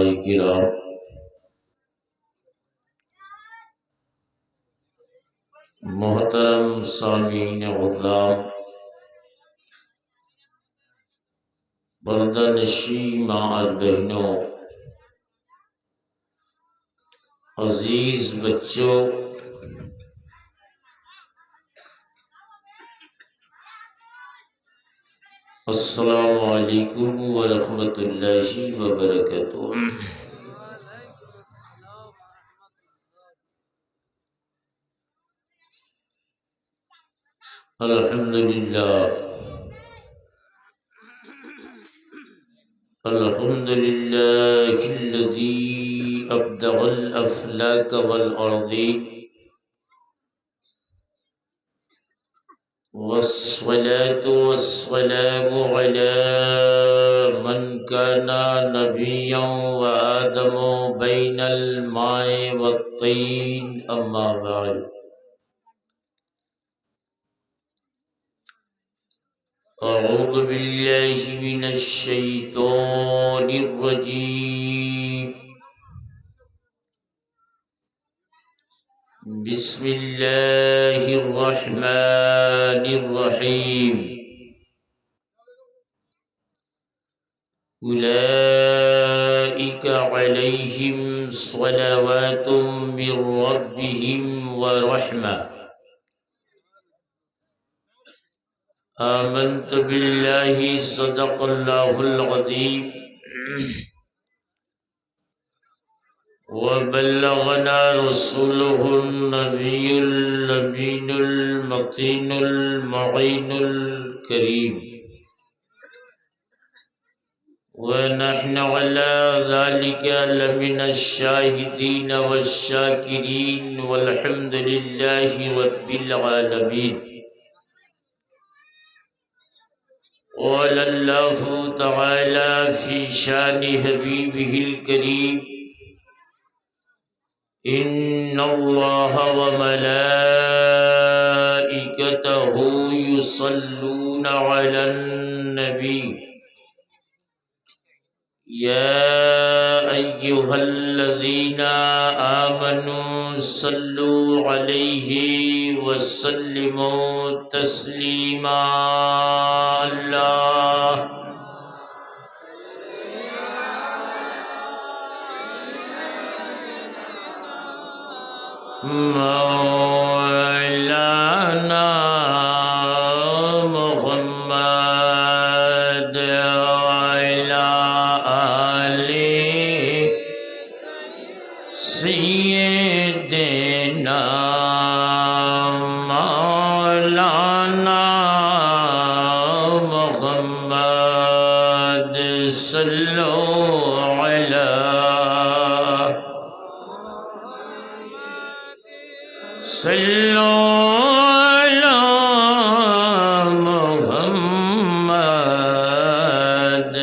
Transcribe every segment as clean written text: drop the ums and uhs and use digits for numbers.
علماء کرام، محترم سامعین غلام، پردہ نشین ماں بہنوں، عزیز بچوں، السلام علیکم ورحمۃ اللہ وبرکاتہ۔ الحمدللہ الحمدللہ الذی ابدع الافلاک والارضین، والصلاة والسلام على من كان نبيا وآدم بين الماء والطين، أما بعد، أعوذ بالله من الشيطان الرجيم، بسم اللہ الرحمن الرحیم، اولئک علیہم صلوات من ربہم ورحمہ، آمنت باللہ صدق اللہ العظیم، وبلغنا رسوله النبي الأمين المكين المعين الكريم، ونحن على ذلك لمن الشاهدين والشاكرين، والحمد لله رب العالمين۔ قال الله تعالى في شان حبيبه الكريم، إن الله وملائكته يصلون على النبي، يا أيها الذين آمنوا صلوا عليه وسلموا تسليما، الله مولانا محمد وعلى آل سيدنا مولانا محمد، صلوا على محمد،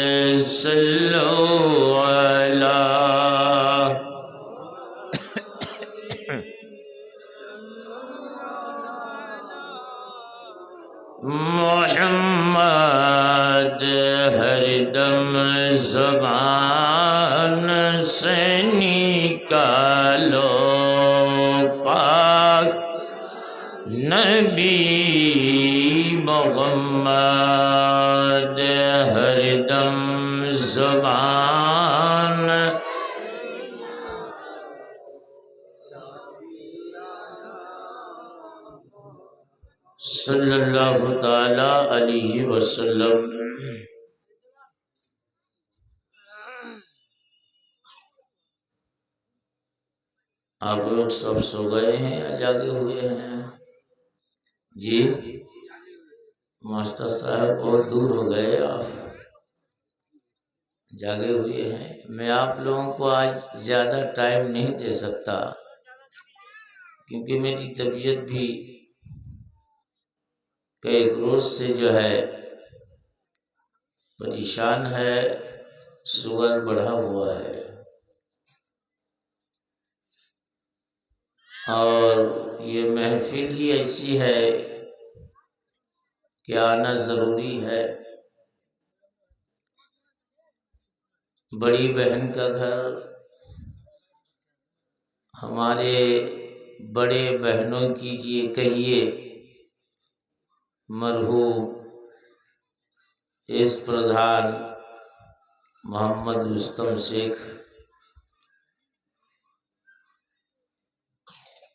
صلوا على محمد، ہر دم زبان سے نکالو پاک نبی محمد، ہر دم زبان صلی اللہ تعالی علیہ وسلم۔ آپ لوگ سب سو گئے ہیں یا جاگے ہوئے ہیں؟ جی ماسٹر صاحب بہت دور ہو گئے، آپ جاگے ہوئے ہیں۔ میں آپ لوگوں کو آج زیادہ ٹائم نہیں دے سکتا، کیونکہ میری طبیعت بھی کئی روز سے جو ہے پریشان ہے، شوگر بڑھا ہوا ہے، اور یہ محفل ہی ایسی ہے کہ آنا ضروری ہے۔ بڑی بہن کا گھر، ہمارے بڑے بہنوں کی یہ کہیے مرحوم ایس پردھان محمد رستم شیخ،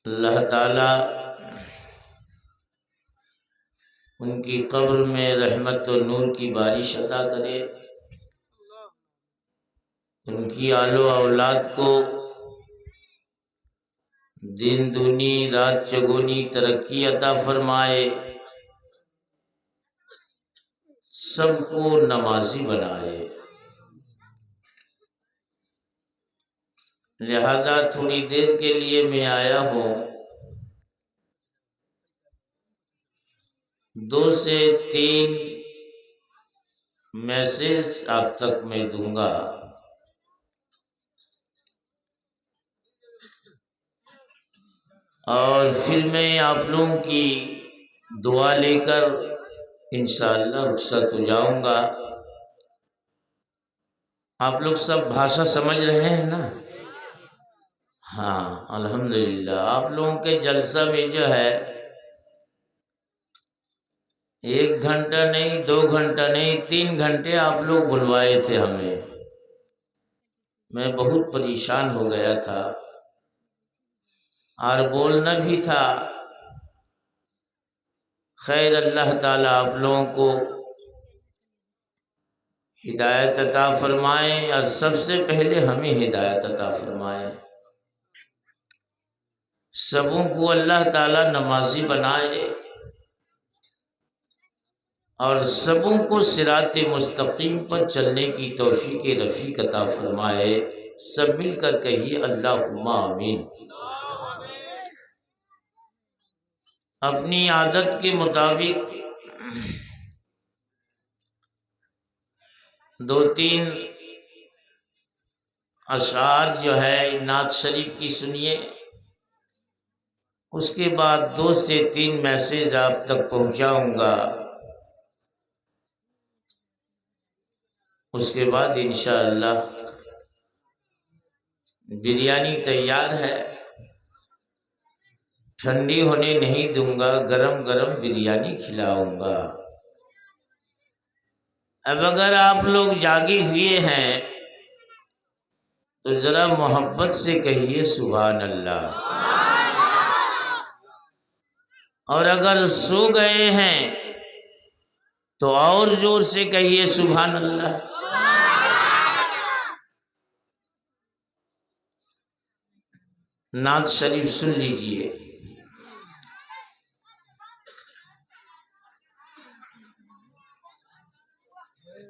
اللہ تعالی ان کی قبر میں رحمت و نور کی بارش عطا کرے، ان کی آل و اولاد کو دن دونی رات چگونی ترقی عطا فرمائے، سب کو نمازی بنائے۔ لہذا تھوڑی دیر کے لیے میں آیا ہوں، 2 سے 3 میسج آپ تک میں دوں گا، اور پھر میں آپ لوگوں کی دعا لے کر انشاءاللہ رخصت ہو جاؤں گا۔ آپ لوگ سب بھاشا سمجھ رہے ہیں نا؟ ہاں الحمدللہ۔ آپ لوگوں کے جلسہ میں جو ہے 1 گھنٹہ نہیں، 2 گھنٹہ نہیں، 3 گھنٹے آپ لوگ بلوائے تھے ہمیں، میں بہت پریشان ہو گیا تھا اور بولنا بھی تھا۔ خیر اللہ تعالیٰ آپ لوگوں کو ہدایت عطا فرمائے، اور سب سے پہلے ہمیں ہدایت عطا فرمائے، سبوں کو اللہ تعالیٰ نمازی بنائے، اور سبوں کو صراط مستقیم پر چلنے کی توفیق رفیق عطا فرمائے۔ سب مل کر کہیے اللہم آمین۔ اپنی عادت کے مطابق 2-3 اشعار جو ہے نعت شریف کی سنیے، اس کے بعد 2 سے 3 میسیج آپ تک پہنچاؤں گا، اس کے بعد انشاءاللہ بریانی تیار ہے، ٹھنڈی ہونے نہیں دوں گا، گرم گرم بریانی کھلاؤں گا۔ اب اگر آپ لوگ جاگے ہوئے ہیں تو ذرا محبت سے کہیے سبحان اللہ، اور اگر سو گئے ہیں تو اور زور سے کہیے سبحان اللہ۔ نعت شریف سن لیجئے۔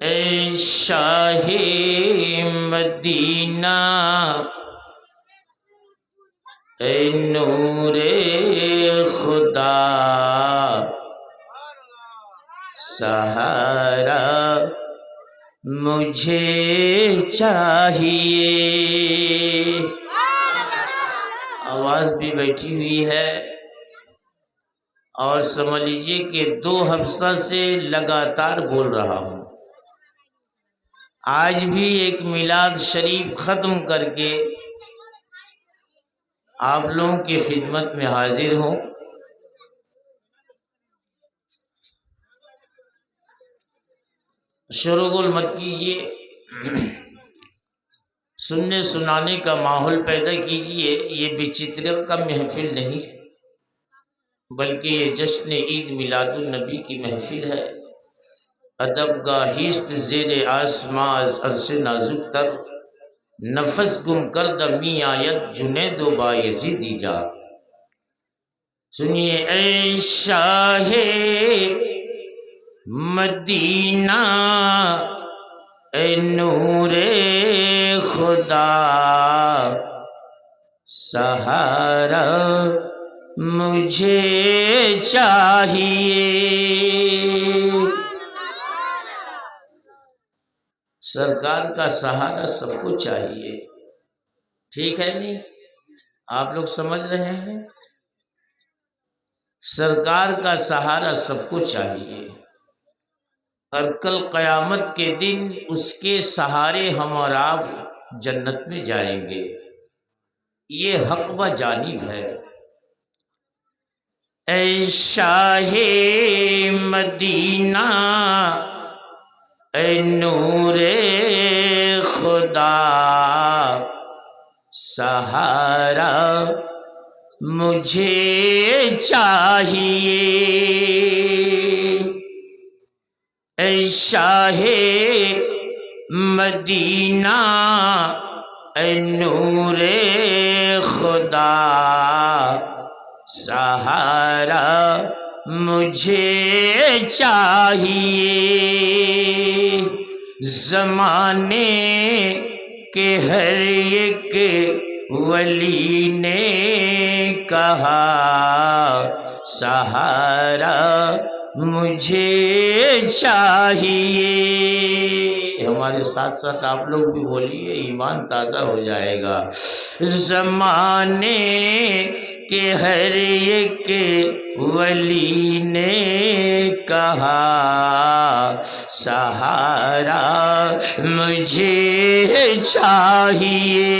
اے شاہ مدینہ، اے نور خدا، سہارا مجھے چاہیے۔ آواز بھی بیٹھی ہوئی ہے، اور سمجھ لیجیے کہ 2 ہفتہ سے لگاتار بول رہا ہوں۔ آج بھی ایک میلاد شریف ختم کر کے آپ لوگوں کی خدمت میں حاضر ہوں۔ شورغل مت کیجیے، سننے سنانے کا ماحول پیدا کیجیے۔ یہ بچتر کا محفل نہیں بلکہ یہ جشن عید میلاد النبی کی محفل ہے۔ ادب گاہیست زیر آسماں عرص نازک تر، نفس گم کردہ می آید جنید و بایزیدی جا۔ سنیے اے شاہ مدینہ، اے نور خدا، سہارا مجھے چاہیے۔ سرکار کا سہارا سب کو چاہیے، ٹھیک ہے نہیں؟ آپ لوگ سمجھ رہے ہیں؟ سرکار کا سہارا سب کو چاہیے، اور کل قیامت کے دن اس کے سہارے ہم اور آپ جنت میں جائیں گے، یہ حق و جانب ہے۔ اے شاہ مدینہ، اے نور خدا، سہارا مجھے چاہیے۔ اے شاہ مدینہ، اے نور خدا، سہارا مجھے چاہیے۔ زمانے کے ہر ایک ولی نے کہا، سہارا مجھے چاہیے۔ ہمارے ساتھ ساتھ آپ لوگ بھی بولیے، ایمان تازہ ہو جائے گا۔ زمانے کے ہر ایک ولی نے کہا، سہارا مجھے چاہیے۔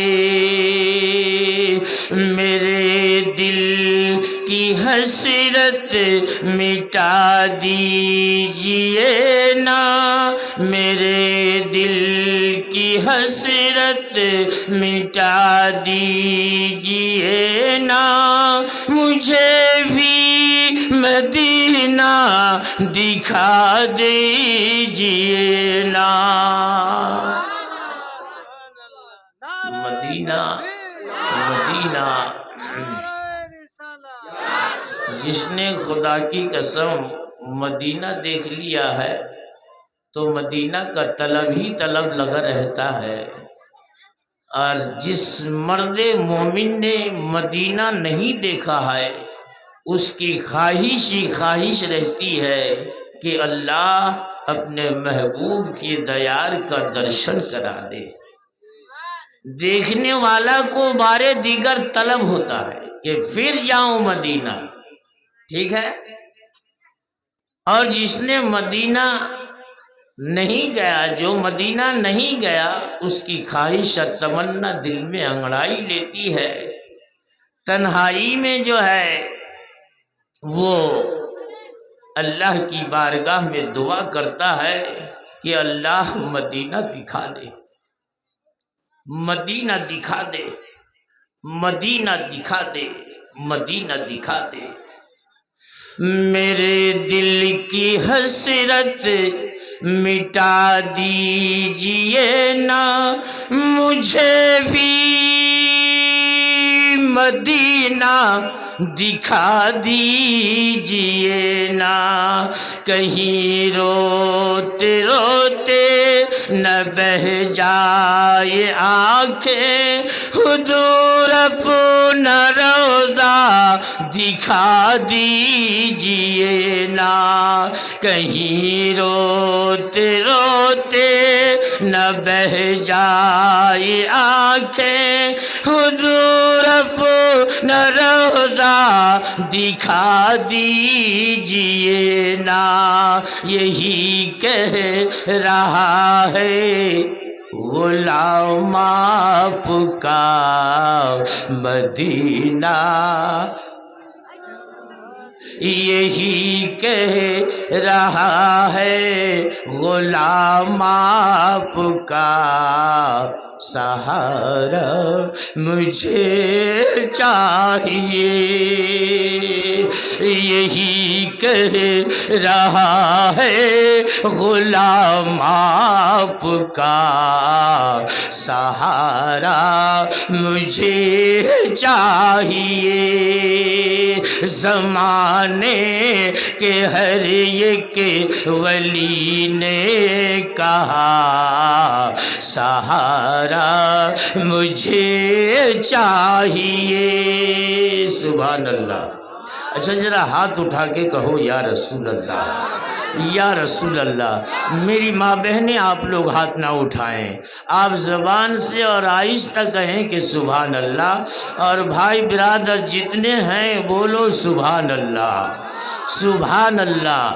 میرے دل کی حسرت مٹا دیجئے نا، میرے دل کی حسرت مٹا دیجئے نا، مجھے بھی مدینہ دکھا دیجئے نا۔ مدینہ مدینہ، جس نے خدا کی قسم مدینہ دیکھ لیا ہے تو مدینہ کا طلب ہی طلب لگا رہتا ہے، اور جس مرد مومن نے مدینہ نہیں دیکھا ہے اس کی خواہش ہی خواہش رہتی ہے کہ اللہ اپنے محبوب کی دیار کا درشن کرا دے۔ دیکھنے والا کو بارے دیگر طلب ہوتا ہے کہ پھر جاؤں مدینہ، ٹھیک ہے، اور جس نے مدینہ نہیں گیا، جو مدینہ نہیں گیا، اس کی خواہش اور تمنا دل میں انگڑائی لیتی ہے، تنہائی میں جو ہے وہ اللہ کی بارگاہ میں دعا کرتا ہے کہ اللہ مدینہ دکھا دے، مدینہ دکھا دے، مدینہ دکھا دے، مدینہ دکھا دے۔ میرے دل کی حسرت مٹا دیجئے نا، مجھے بھی مدینہ دکھا دیجئے نا، کہیں روتے روتے نہ بہہ جائے آنکھیں، حضور اپنا روضہ دکھا دیجئے نا، کہیں روتے روتے نہ بہہ جائے آنکھیں، حضور اپنا روضہ دکھا دیجئے نا۔ یہی کہہ رہا ہے غلام آپ کا مدینہ، یہی کہہ رہا ہے غلام آپ کا، سہارا مجھے چاہیے۔ یہی کہہ رہا ہے غلام آپ کا، سہارا مجھے چاہیے۔ زمانے کے ہر ایک ولی نے کہا، سہارا مجھے چاہیے۔ سبحان اللہ۔ اچھا ذرا ہاتھ اٹھا کے کہو یا رسول اللہ، یا رسول اللہ۔ میری ماں بہنیں آپ لوگ ہاتھ نہ اٹھائیں، آپ زبان سے اور آہستہ کہیں کہ سبحان اللہ، اور بھائی برادر جتنے ہیں بولو سبحان اللہ، سبحان اللہ،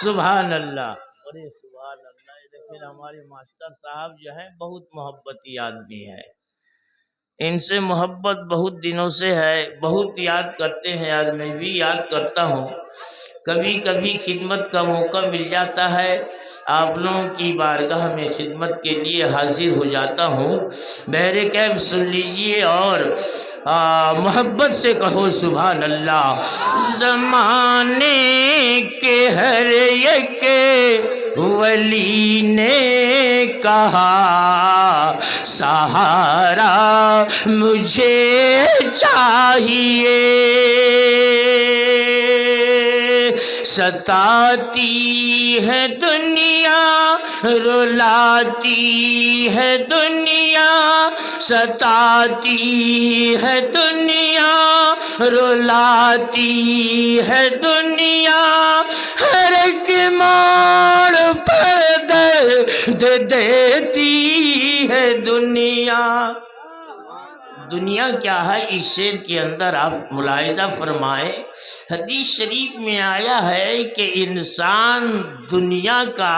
سبحان اللہ۔ پھر ہمارے ماسٹر صاحب جو ہیں بہت محبتی آدمی ہے، ان سے محبت بہت دنوں سے ہے، بہت یاد کرتے ہیں اور میں بھی یاد کرتا ہوں، کبھی کبھی خدمت کا موقع مل جاتا ہے، آپ لوگوں کی بارگاہ میں خدمت کے لیے حاضر ہو جاتا ہوں، بہر کیف سن لیجئے اور محبت سے کہو سبحان اللہ۔ زمانے کے ہر یک ولی نے کہا سہارا مجھے چاہیے، ستاتی ہے دنیا رلاتی ہے دنیا، ستاتی ہے دنیا رلاتی ہے دنیا، ہر ایک موڑ پر درد دیتی ہے دنیا۔ دنیا کیا ہے، اس شعر کے اندر آپ ملاحظہ فرمائیں، حدیث شریف میں آیا ہے کہ انسان دنیا کا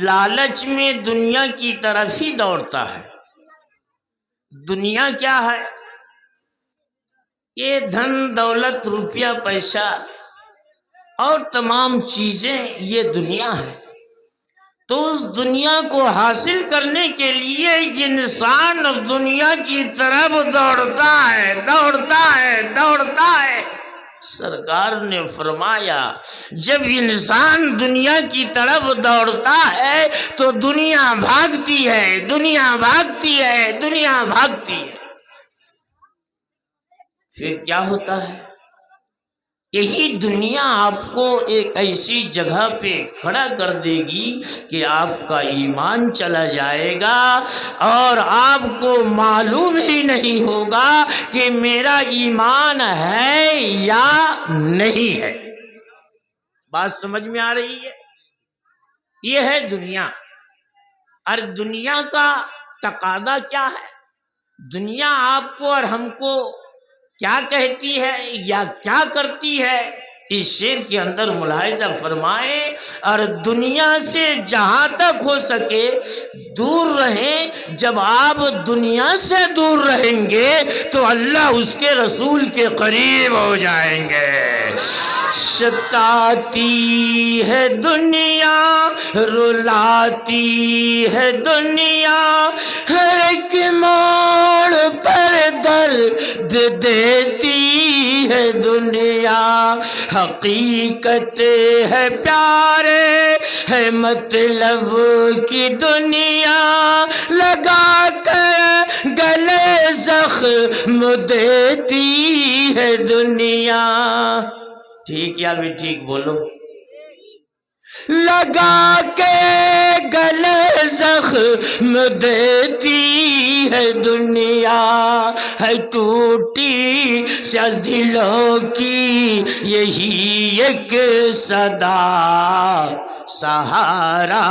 لالچ میں دنیا کی طرف ہی دوڑتا ہے۔ دنیا کیا ہے؟ یہ دھن دولت روپیہ پیسہ اور تمام چیزیں، یہ دنیا ہے۔ تو اس دنیا کو حاصل کرنے کے لیے انسان دنیا کی طرف دوڑتا ہے دوڑتا ہے دوڑتا ہے۔ سرکار نے فرمایا جب انسان دنیا کی طرف دوڑتا ہے تو دنیا بھاگتی ہے، دنیا بھاگتی ہے، دنیا بھاگتی ہے۔ پھر کیا ہوتا ہے؟ یہی دنیا آپ کو ایک ایسی جگہ پہ کھڑا کر دے گی کہ آپ کا ایمان چلا جائے گا اور آپ کو معلوم ہی نہیں ہوگا کہ میرا ایمان ہے یا نہیں ہے۔ بات سمجھ میں آ رہی ہے؟ یہ ہے دنیا۔ اور دنیا کا تقاضا کیا ہے؟ دنیا آپ کو اور ہم کو کیا کہتی ہے یا کیا کرتی ہے؟ اس شعر کے اندر ملاحظہ فرمائیں، اور دنیا سے جہاں تک ہو سکے دور رہیں۔ جب آپ دنیا سے دور رہیں گے تو اللہ اس کے رسول کے قریب ہو جائیں گے۔ ستاتی ہے دنیا رلاتی ہے دنیا، ہر ایک موڑ پر درد دیتی ہے دنیا، حقیقت ہے پیارے ہے مطلب کی دنیا، لگا کر گلے زخم دیتی ہے دنیا۔ ٹھیک یا بھی ٹھیک بولو؟ لگا کے گلے زخم دیتی ہے دنیا، ہے ٹوٹی سی دلوں کی یہی ایک صدا، سہارا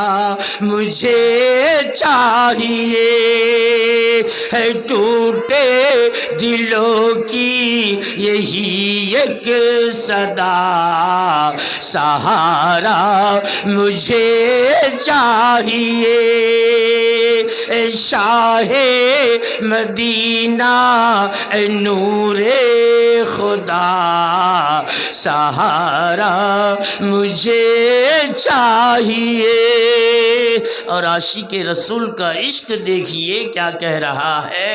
مجھے چاہیے، ہے ٹوٹے دلوں کی یہی ایک صدا، سہارا مجھے چاہیے، اے شاہ مدینہ اے نور خدا، سہارا مجھے چاہیے۔ اور عاشق رسول کا عشق دیکھیے کیا کہہ رہا ہے،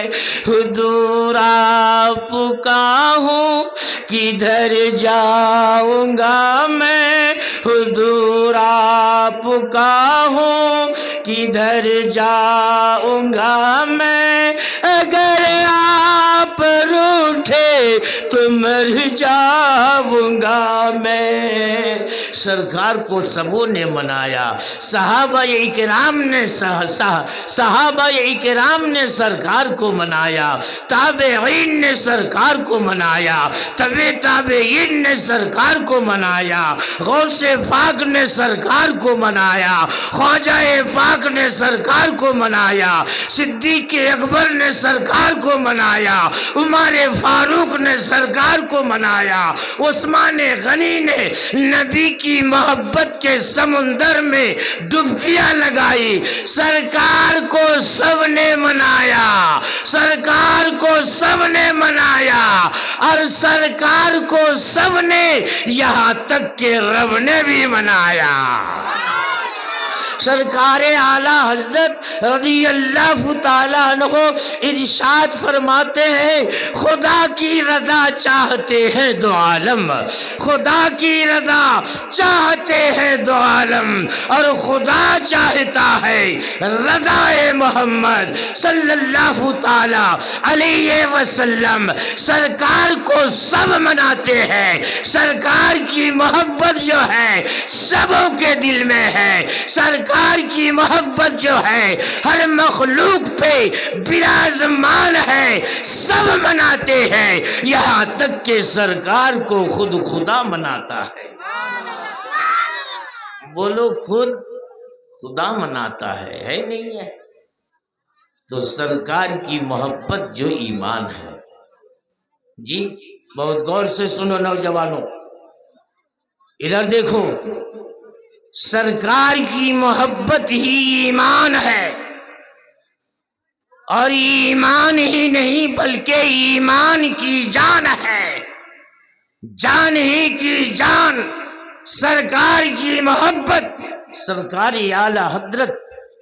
حضور آپ کا ہوں کدھر جاؤں گا میں، حضور آپ کا ہوں کدھر جاؤں گا میں، اگر آپ روٹھے تو مر جاؤں گا میں۔ سرکار کو سبوں نے منایا، صحابہ اکرام نے سرکار کو منایا، تابعین نے سرکار کو منایا، تبع تابعین نے سرکار کو منایا، غوث پاک نے سرکار کو منایا، خواجہ پاک نے سرکار کو منایا، صدیق اکبر نے سرکار کو منایا، عمر فاروق نے سرکار کو منایا، عثمان غنی نے نبی کی کی محبت کے سمندر میں ڈبکیاں لگائی، سرکار کو سب نے منایا، سرکار کو سب نے منایا، اور سرکار کو سب نے، یہاں تک کہ رب نے بھی منایا۔ سرکار اعلی حضرت رضی اللہ تعالیٰ عنہ ارشاد فرماتے ہیں، خدا کی رضا چاہتے ہیں دو عالم، خدا کی رضا چاہتے ہیں دو عالم، اور خدا چاہتا ہے رضا محمد صلی اللہ تعالیٰ علیہ وسلم۔ سرکار کو سب مناتے ہیں، سرکار کی محبت جو ہے سبوں کے دل میں ہے، سرکار کی محبت جو ہے ہر مخلوق پہ براجمان ہے، سب مناتے ہیں، یہاں تک کہ سرکار کو خود خدا مناتا ہے۔ بولو، خود خدا مناتا ہے نہیں ہے؟ تو سرکار کی محبت جو ایمان ہے۔ جی بہت غور سے سنو نوجوانوں، ادھر دیکھو، سرکار کی محبت ہی ایمان ہے، اور ایمان ہی نہیں بلکہ ایمان کی جان ہے، جان ہی کی جان سرکار کی محبت۔ سرکار اعلی حضرت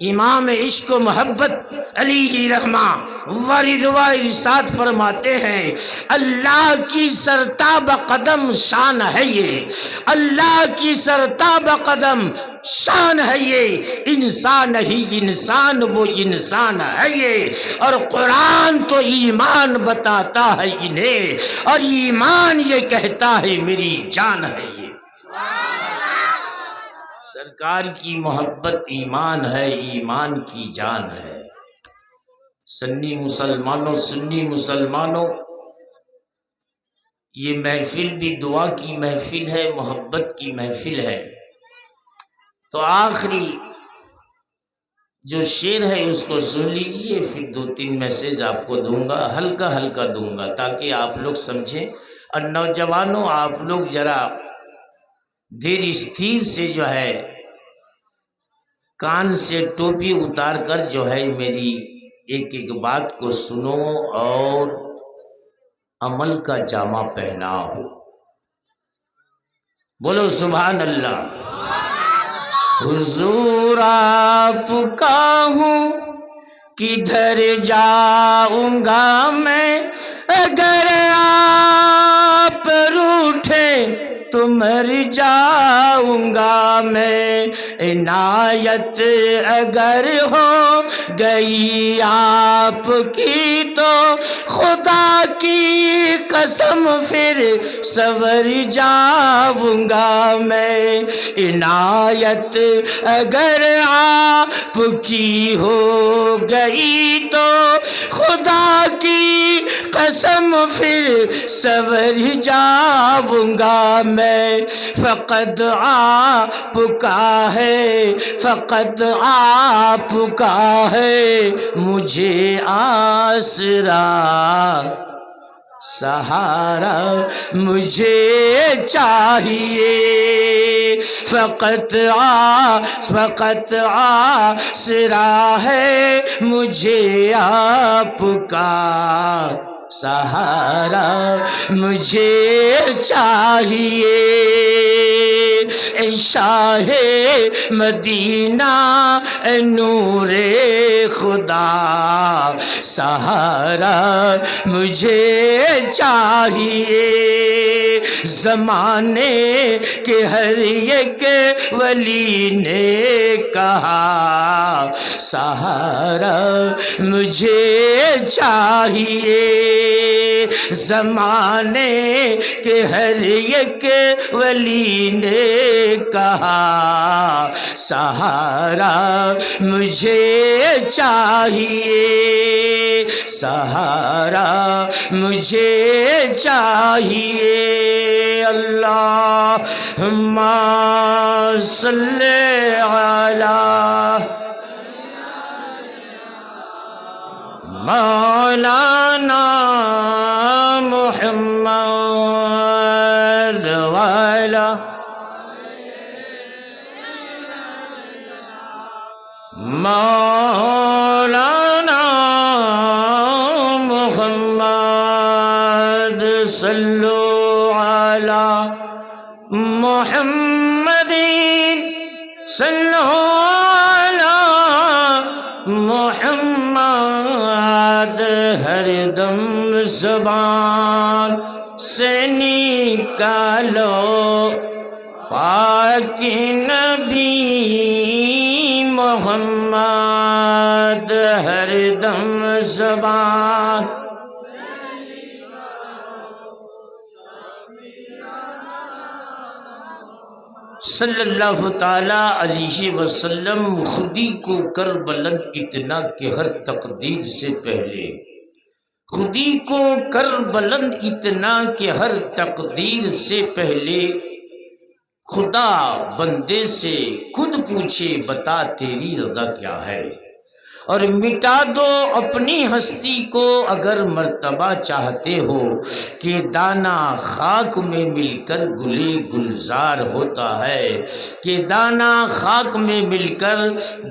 امام عشق و محبت علیہ رحمہ و رضوان ارشاد فرماتے ہیں، اللہ کی سرتاب قدم شان ہے یہ، اللہ کی سرتاب قدم شان ہے یہ، انسان ہی انسان وہ انسان ہے یہ، اور قرآن تو ایمان بتاتا ہے انہیں، اور ایمان یہ کہتا ہے میری جان ہے یہ۔ سرکار کی محبت ایمان ہے، ایمان کی جان ہے۔ سنی مسلمانوں، یہ محفل بھی دعا کی محفل ہے، محبت کی محفل ہے۔ تو آخری جو شعر ہے اس کو سن لیجئے، پھر 2-3 میسج آپ کو دوں گا، ہلکا ہلکا دوں گا تاکہ آپ لوگ سمجھیں۔ اور نوجوانوں، آپ لوگ ذرا دیر استھیر سے جو ہے کان سے ٹوپی اتار کر جو ہے میری ایک ایک بات کو سنو اور عمل کا جامہ پہناؤ۔ بولو سبحان اللہ۔ حضور آپ کا ہوں کدھر جاؤں گا میں، اگر آپ روٹھے تو مر جاؤں گا میں، عنایت اگر ہو گئی آپ کی تو خدا کی قسم پھر سنور جاؤں گا میں، عنایت اگر آپ کی ہو گئی تو خدا کی قسم پھر سنور جاؤں گا میں، فقط آپ کا ہے، فقط آپ کا ہے مجھے آسرا، سہارا مجھے چاہیے، فقط آسرا ہے مجھے آپ کا، سہارا مجھے چاہیے، اے شاہ مدینہ اے نور خدا، سہارا مجھے چاہیے، زمانے کے ہر ایک ولی نے کہا سہارا مجھے چاہیے، زمانے کے ہر ایک ولی نے کہا سہارا مجھے چاہیے، سہارا مجھے چاہیے۔ اللہم صلی علی مولانا محمد وعلی مولانا محمد صلو علی محمد صلو علی محمد، ہر دم زبان سے نکالو پاک نبی محمد، ہر دم زبان صلی اللہ تعالی علیہ وسلم خودی کو کر بلند اتنا کہ ہر تقدیر سے پہلے، خودی کو کر بلند اتنا کہ ہر تقدیر سے پہلے، خدا بندے سے خود پوچھے بتا تیری رضا کیا ہے، اور مٹا دو اپنی ہستی کو اگر مرتبہ چاہتے ہو، کہ دانہ خاک میں مل کر گلے گلزار ہوتا ہے، کہ دانہ خاک میں مل کر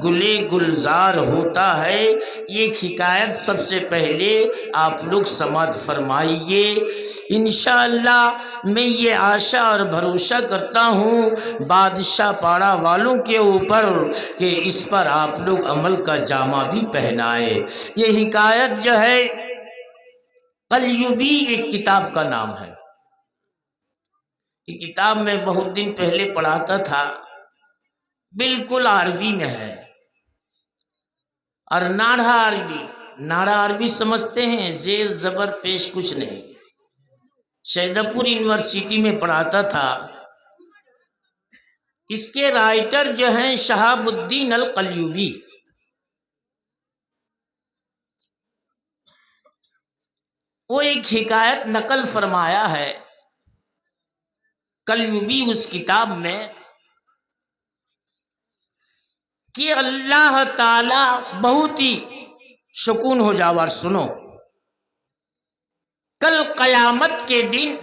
گلے گلزار ہوتا ہے۔ یہ حکایت سب سے پہلے آپ لوگ سماعت فرمائیے۔ انشاءاللہ میں یہ آشا اور بھروسہ کرتا ہوں بادشاہ پاڑا والوں کے اوپر کہ اس پر آپ لوگ عمل کا جامہ بھی پہنائے۔ یہ حکایت جو ہے قلیوبی ایک کتاب کا نام ہے۔ یہ کتاب میں بہت دن پہلے پڑھاتا تھا، بالکل عربی میں ہے، اور ناڑھا عربی، ناڑھا عربی سمجھتے ہیں، زیر زبر پیش کچھ نہیں۔ شہید پور یونیورسٹی میں پڑھاتا تھا۔ اس کے رائٹر جو ہیں شہاب الدین القلیوبی، وہ ایک حکایت نقل فرمایا ہے قلیوبی اس کتاب میں کہ اللہ تعالی بہت ہی سکون ہو جاؤ اور سنو، کل قیامت کے دن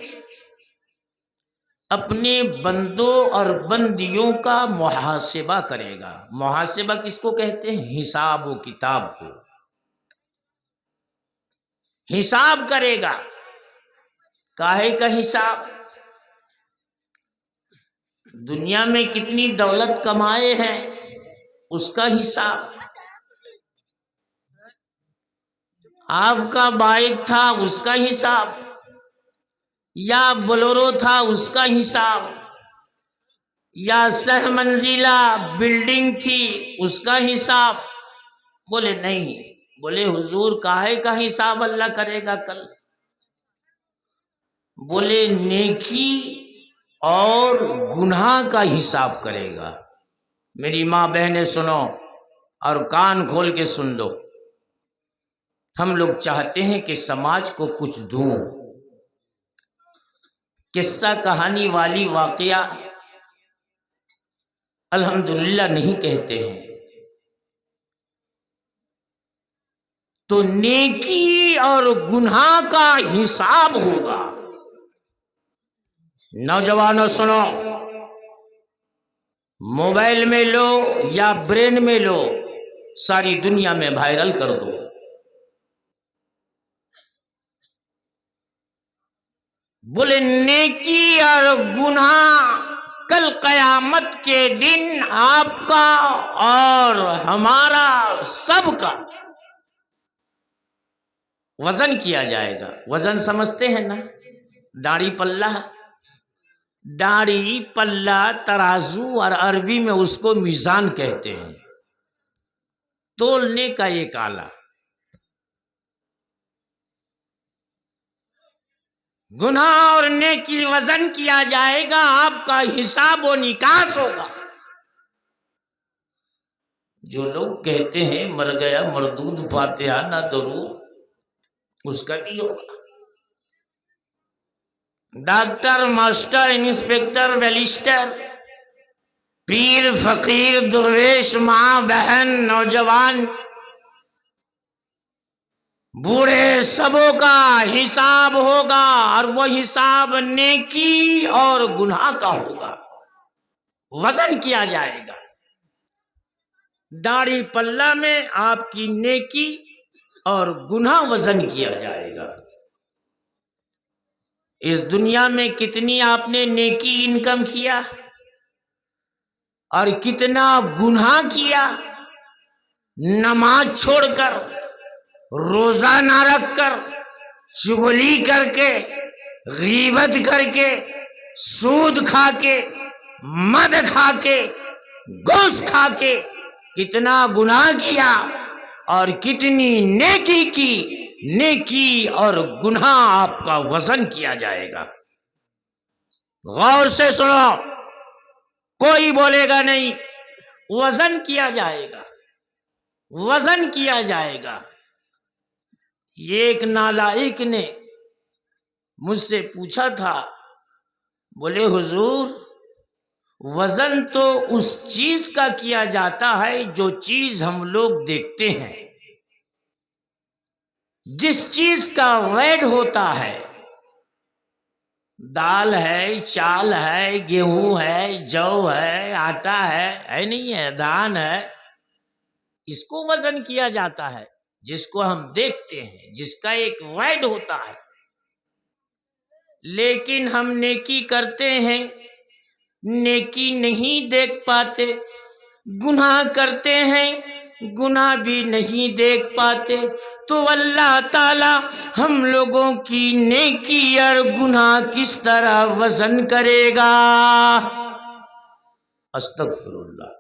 اپنے بندوں اور بندیوں کا محاسبہ کرے گا۔ محاسبہ کس کو کہتے ہیں؟ حساب و کتاب کو حساب کرے گا۔ کاہے کا حساب؟ دنیا میں کتنی دولت کمائے ہیں اس کا حساب، آپ کا بائک تھا اس کا حساب، یا بلورو تھا اس کا حساب، یا سہ منزلہ بلڈنگ تھی اس کا حساب۔ بولے نہیں، بولے حضور کاہے کا حساب اللہ کرے گا کل؟ بولے نیکی اور گناہ کا حساب کرے گا۔ میری ماں بہنیں سنو اور کان کھول کے سن لو، ہم لوگ چاہتے ہیں کہ سماج کو کچھ دوں۔ قصہ کہانی والی واقعہ الحمدللہ نہیں کہتے ہیں، تو نیکی اور گناہ کا حساب ہوگا۔ نوجوانوں سنو، موبائل میں لو یا برین میں لو، ساری دنیا میں وائرل کر دو۔ بولے نیکی اور گناہ کل قیامت کے دن آپ کا اور ہمارا سب کا وزن کیا جائے گا۔ وزن سمجھتے ہیں نا؟ داڑھی پلہ، داڑھی پلہ ترازو، اور عربی میں اس کو میزان کہتے ہیں، تولنے کا ایک آلہ۔ گناہ اور نیکی وزن کیا جائے گا، آپ کا حساب و نکاس ہوگا۔ جو لوگ کہتے ہیں مر گیا مردود فاتحہ نہ درود، اس کا بھی ہوگا۔ ڈاکٹر، ماسٹر، انسپیکٹر، بیلسٹر، پیر، فقیر، درویش، ماں، بہن، نوجوان، بوڑھے، سبوں کا حساب ہوگا، اور وہ حساب نیکی اور گناہ کا ہوگا، وزن کیا جائے گا۔ داڑھی پلہ میں آپ کی نیکی اور گناہ وزن کیا جائے گا۔ اس دنیا میں کتنی آپ نے نیکی انکم کیا اور کتنا گناہ کیا، نماز چھوڑ کر، روزہ نہ رکھ کر، چغلی کر کے، غیبت کر کے، سود کھا کے، مد کھا کے، گوشت کھا کے کتنا گناہ کیا اور کتنی نیکی کی۔ نیکی اور گناہ آپ کا وزن کیا جائے گا۔ غور سے سنو، کوئی بولے گا نہیں، وزن کیا جائے گا، وزن کیا جائے گا۔ یہ ایک نالائق نے مجھ سے پوچھا تھا، بولے حضور وزن تو اس چیز کا کیا جاتا ہے جو چیز ہم لوگ دیکھتے ہیں، جس چیز کا ویٹ ہوتا ہے، دال ہے، چال ہے، گیہوں ہے، جو ہے، آٹا ہے نہیں ہے، دھان ہے، اس کو وزن کیا جاتا ہے، جس کو ہم دیکھتے ہیں، جس کا ایک ویٹ ہوتا ہے۔ لیکن ہم نیکی کرتے ہیں، نیکی نہیں دیکھ پاتے، گناہ کرتے ہیں، گناہ بھی نہیں دیکھ پاتے، تو اللہ تعالی ہم لوگوں کی نیکی اور گناہ کس طرح وزن کرے گا؟ استغفر اللہ۔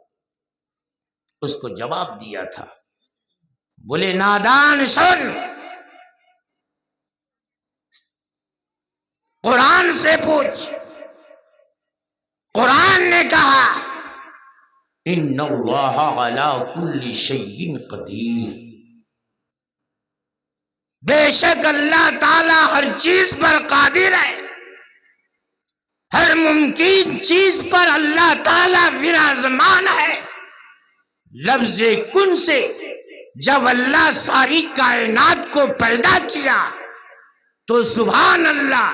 اس کو جواب دیا تھا، بولے نادان سن، قرآن سے پوچھ، قرآن نے کہا ان اللہ علی کل شیء قدیر، بے شک اللہ تعالی ہر چیز پر قادر ہے، ہر ممکن چیز پر اللہ تعالی وراثمان ہے۔ لفظ کن سے جب اللہ ساری کائنات کو پیدا کیا تو سبحان اللہ،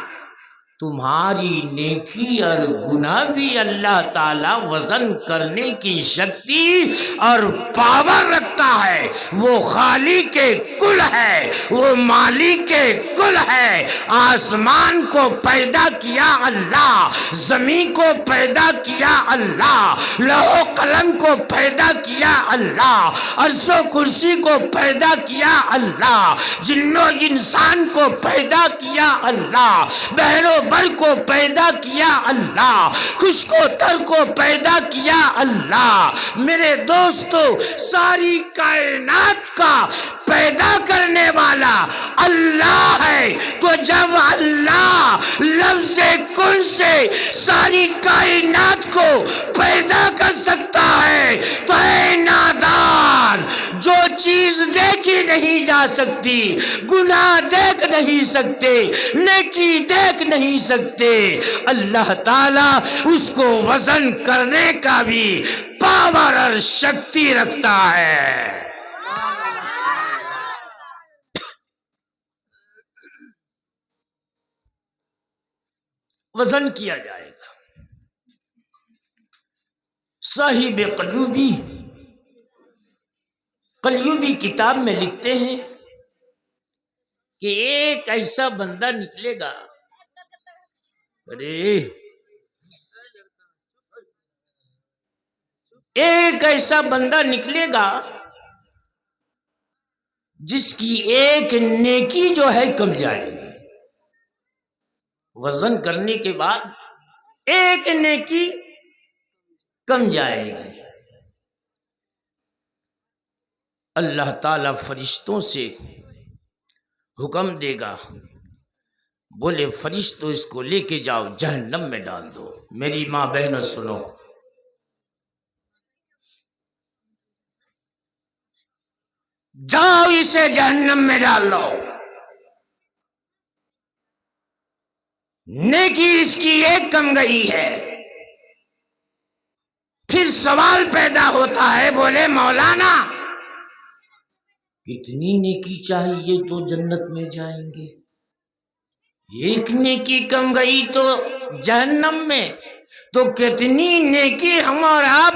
تمہاری نیکی اور گناہ بھی اللہ تعالی وزن کرنے کی شکتی اور پاور رکھتا ہے۔ وہ خالق کے کل ہے، وہ مالک کے کل ہے۔ آسمان کو پیدا کیا اللہ، زمین کو پیدا کیا اللہ، لوح و قلم کو پیدا کیا اللہ، عرش و کرسی کو پیدا کیا اللہ، جن و انسان کو پیدا کیا اللہ، بحر و بر کو پیدا کیا اللہ، خشک و تر کو پیدا کیا اللہ۔ میرے دوستو، ساری کائنات کا پیدا کرنے والا اللہ ہے، تو جب اللہ لفظ کن سے ساری کائنات کو پیدا کر سکتا ہے تو اے نادان، جو چیز دیکھی نہیں جا سکتی، گناہ دیکھ نہیں سکتے، نیکی دیکھ نہیں سکتے، اللہ تعالی اس کو وزن کرنے کا بھی پاور اور شکتی رکھتا ہے۔ وزن کیا جائے گا۔ صاحب قلیوبی کتاب میں لکھتے ہیں کہ ایک ایسا بندہ نکلے گا، ایک ایسا بندہ نکلے گا جس کی ایک نیکی جو ہے کم جائے گی، وزن کرنے کے بعد ایک نیکی کم جائے گی۔ اللہ تعالی فرشتوں سے حکم دے گا، بولے فرشتوں اس کو لے کے جاؤ جہنم میں ڈال دو۔ میری ماں بہنوں سنو، جاؤ اسے جہنم میں ڈال دو۔ نیکی اس کی ایک کم گئی ہے۔ پھر سوال پیدا ہوتا ہے، بولے مولانا کتنی نیکی چاہیے تو جنت میں جائیں گے؟ ایک نیکی کم گئی تو جہنم میں، تو کتنی نیکی ہم اور آپ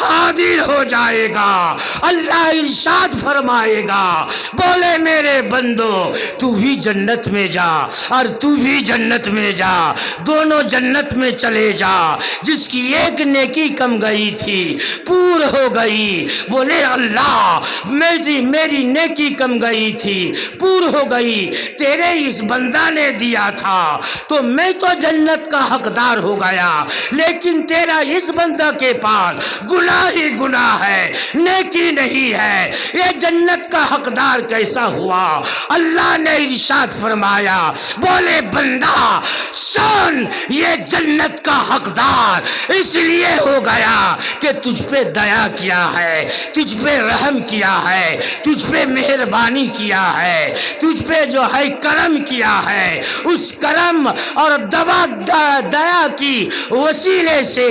حاضر ہو جائے گا۔ اللہ ارشاد فرمائے گا، بولے میرے بندو تو بھی جنت میں جا اور تو بھی جنت میں جا، دونوں جنت میں چلے جا۔ جس کی ایک نیکی کم گئی تھی پور ہو گئی، بولے اللہ میری نیکی کم گئی تھی پور ہو گئی، تیرے اس بندہ نے دیا تھا تو میں تو جنت کا حقدار ہو گیا، لیکن تیرا اس بندہ کے پاس گناہ ہی گناہ ہے، نیکی نہیں ہے، یہ جنت کا حقدار کیسا ہوا؟ اللہ نے ارشاد فرمایا، بولے بندہ سن، یہ جنت کا حقدار اس لیے ہو گیا کہ تجھ پہ دیا کیا ہے، تجھ پہ رحم کیا ہے، تجھ پہ مہربانی کیا ہے، تجھ پہ جو ہے کرم کیا ہے، اس کرم اور دیا کی وسیلے سے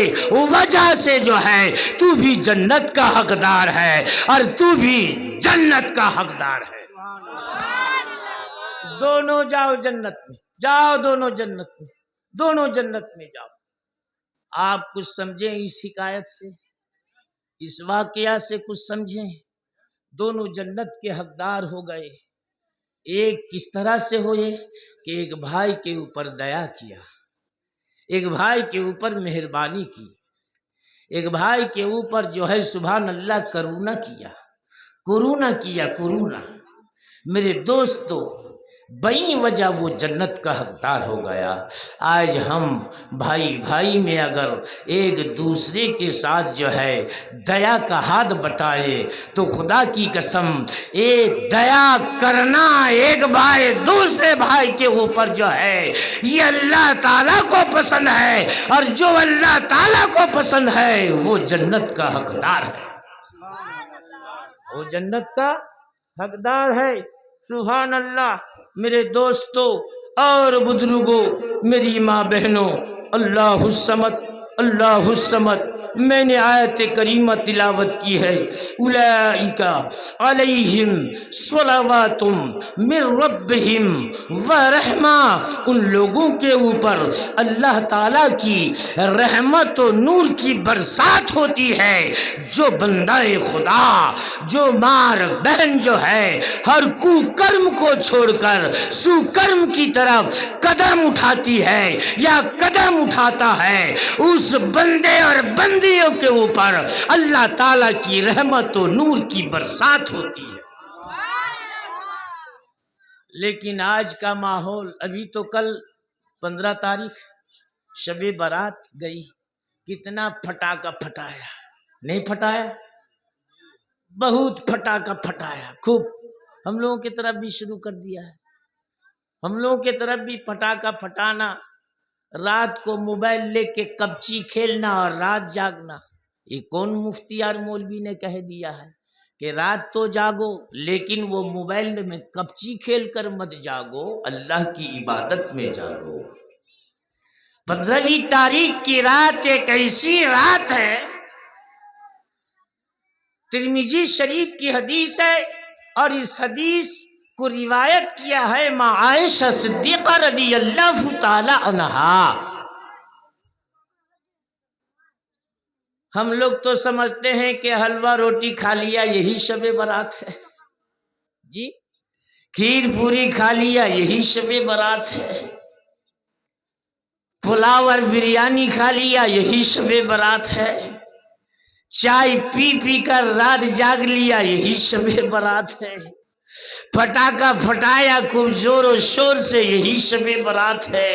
وجہ سے جو ہے تو بھی جنت کا حقدار ہے اور تو بھی جنت کا حقدار ہے۔ دونوں جاؤ جنت میں، جاؤ دونوں جنت میں، دونوں جنت میں جاؤ۔ آپ کچھ سمجھیں اس حکایت سے، اس واقعہ سے کچھ سمجھیں؟ دونوں جنت کے حقدار ہو گئے۔ ایک کس طرح سے ہوئے کہ ایک بھائی کے اوپر دیا کیا، ایک بھائی کے اوپر مہربانی کی، ایک بھائی کے اوپر جو ہے سبحان اللہ کرونا کیا، کرونا کیا، کرونا۔ میرے دوستو بئی وجہ وہ جنت کا حقدار ہو گیا۔ آج ہم بھائی بھائی میں اگر ایک دوسرے کے ساتھ جو ہے دیا کا ہاتھ بٹائے تو خدا کی قسم ایک دیا کرنا ایک بھائی دوسرے بھائی کے اوپر جو ہے یہ اللہ تعالیٰ کو پسند ہے، اور جو اللہ تعالیٰ کو پسند ہے وہ جنت کا حقدار ہے، وہ جنت کا حقدار ہے۔ سبحان اللہ۔ میرے دوستو اور بزرگوں، میری ماں بہنوں، اللہ الصمد، اللہ الصمد، میں نے آیت کریمہ تلاوت کی ہے، اولئک علیہم صلوات من ربہم ورحمہ، ان لوگوں کے اوپر اللہ تعالیٰ کی رحمت و نور کی برسات ہوتی ہے۔ جو بندہ خدا، جو ماں بہن جو ہے ہر کو کرم کو چھوڑ کر سو کرم کی طرف قدم اٹھاتی ہے یا قدم اٹھاتا ہے، اس بندے اور بندیوں کے اوپر اللہ تعالیٰ کی رحمت و نور کی برسات ہوتی ہے۔ لیکن آج کا ماحول، ابھی تو کل 15 تاریخ شب برات گئی، کتنا پھٹاکا پھٹایا، نہیں پھٹایا؟ بہت پھٹاکا پھٹایا، خوب۔ ہم لوگوں کی طرف بھی شروع کر دیا ہے، ہم لوگوں کی طرف بھی پھٹاکا پھٹانا، رات کو موبائل لے کے کبچی کھیلنا اور رات جاگنا۔ یہ کون مفتی اور مولوی نے کہہ دیا ہے کہ رات تو جاگو لیکن وہ موبائل میں کبچی کھیل کر مت جاگو، اللہ کی عبادت میں جاگو۔ 15 تاریخ کی رات ایک ایسی رات ہے، ترمذی شریف کی حدیث ہے، اور اس حدیث کو روایت کیا ہے ماں عائشہ صدیقہ رضی اللہ تعالی عنہا۔ ہم لوگ تو سمجھتے ہیں کہ حلوہ روٹی کھا لیا یہی شب برات ہے، جی کھیر پوری کھا لیا یہی شب برات ہے، پلاؤ اور بریانی کھا لیا یہی شب برات ہے، چائے پی پی کر رات جاگ لیا یہی شب برات ہے، پٹاخہ پھٹایا خوب زور و شور سے یہی شب برات ہے۔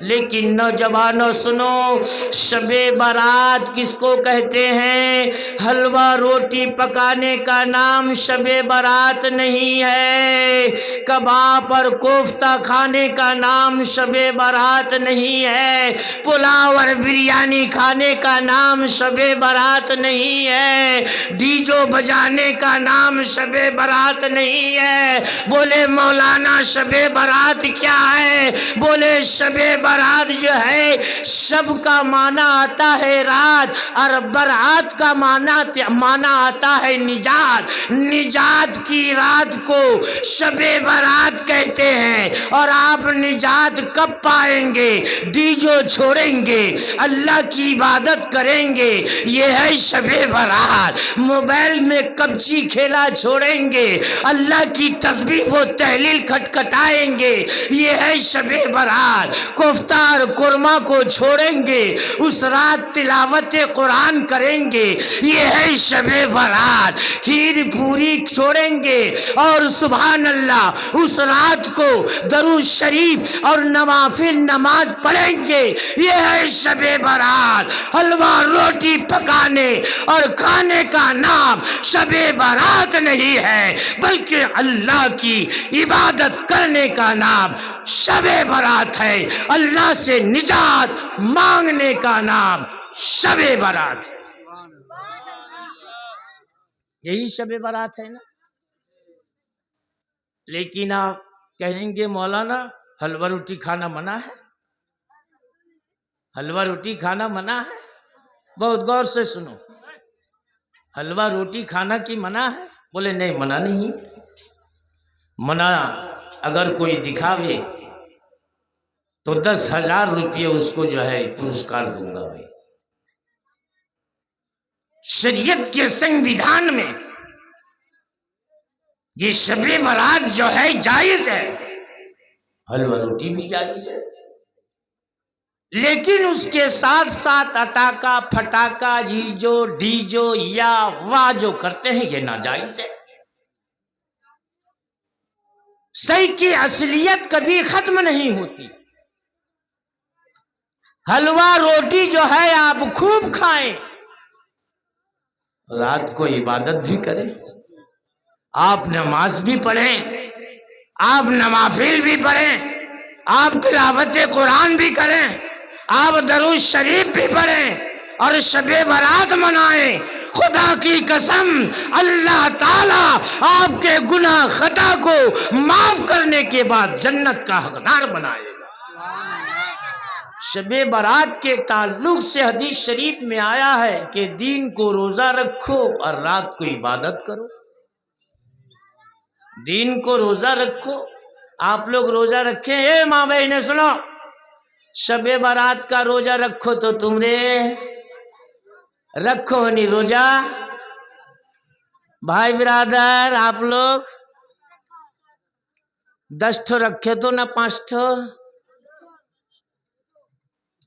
لیکن نوجوانوں سنو، شب برات کس کو کہتے ہیں؟ حلوہ روٹی پکانے کا نام شب برات نہیں ہے، کباب اور کوفتہ کھانے کا نام شب برات نہیں ہے، پلاؤ اور بریانی کھانے کا نام شب برات نہیں ہے، ڈیجو بجانے کا نام شب برات نہیں ہے، ہے. بولے مولانا شب برات کیا ہے؟ بولے شب برات جو ہے شب کا معنی آتا ہے رات، اور برات کا معنی آتا ہے نجات. نجات کی رات کو شب برات کہتے ہیں. اور آپ نجات کب پائیں گے؟ ڈیجو چھوڑیں گے، اللہ کی عبادت کریں گے، یہ ہے شب برات. موبائل میں کبچی کھیلا چھوڑیں گے، اللہ کی تسبیح و تحلیل کھٹکھٹائیں گے، یہ ہے شب برات. کوفتہ اور قورمہ کو چھوڑیں گے، اس رات تلاوت قرآن کریں گے، یہ ہے شب برات. کھیر پوری چھوڑیں گے اور سبحان اللہ اس رات کو درود شریف اور نوافل نماز پڑھیں گے، یہ ہے شب برات. حلوہ روٹی پکانے اور کھانے کا نام شب برات نہیں ہے، بلکہ اللہ کی عبادت کرنے کا نام شب برات ہے. اللہ سے نجات مانگنے کا نام شب برات ہے. یہی شب برات ہے نا. لیکن آپ کہیں گے مولانا حلوہ روٹی کھانا منع ہے، حلوہ روٹی کھانا منع ہے. بہت غور سے سنو، حلوہ روٹی کھانا کی منع ہے؟ بولے نہیں منع نہیں. منع اگر کوئی دکھاوے تو 10,000 روپیے اس کو جو ہے پرسکار دوں گا. بھائی شریعت کے سنویدھان میں یہ شب برات جو ہے جائز ہے، حلوہ روٹی بھی جائز ہے، لیکن اس کے ساتھ ساتھ اٹاکا پھٹاکا ڈیجو یا واہ جو کرتے ہیں یہ ناجائز ہے. صحیح کی اصلیت کبھی ختم نہیں ہوتی. حلوہ روٹی جو ہے آپ خوب کھائیں، رات کو عبادت بھی کریں، آپ نماز بھی پڑھیں، آپ نوافل بھی پڑھیں، آپ تلاوت قرآن بھی کریں، آپ درود شریف بھی پڑھیں اور شب برات منائیں. خدا کی قسم اللہ تعالیٰ آپ کے گناہ خطا کو معاف کرنے کے بعد جنت کا حقدار بنائے گا. شب برات کے تعلق سے حدیث شریف میں آیا ہے کہ دین کو روزہ رکھو اور رات کو عبادت کرو. دین کو روزہ رکھو. آپ لوگ روزہ رکھیں، اے ماں بہنیں سنو، شب برات کا روزہ رکھو تو تم نے رکھو نہیں روزہ. بھائی برادر آپ لوگ 10 ٹھو رکھے تو نہ 5 ٹھو.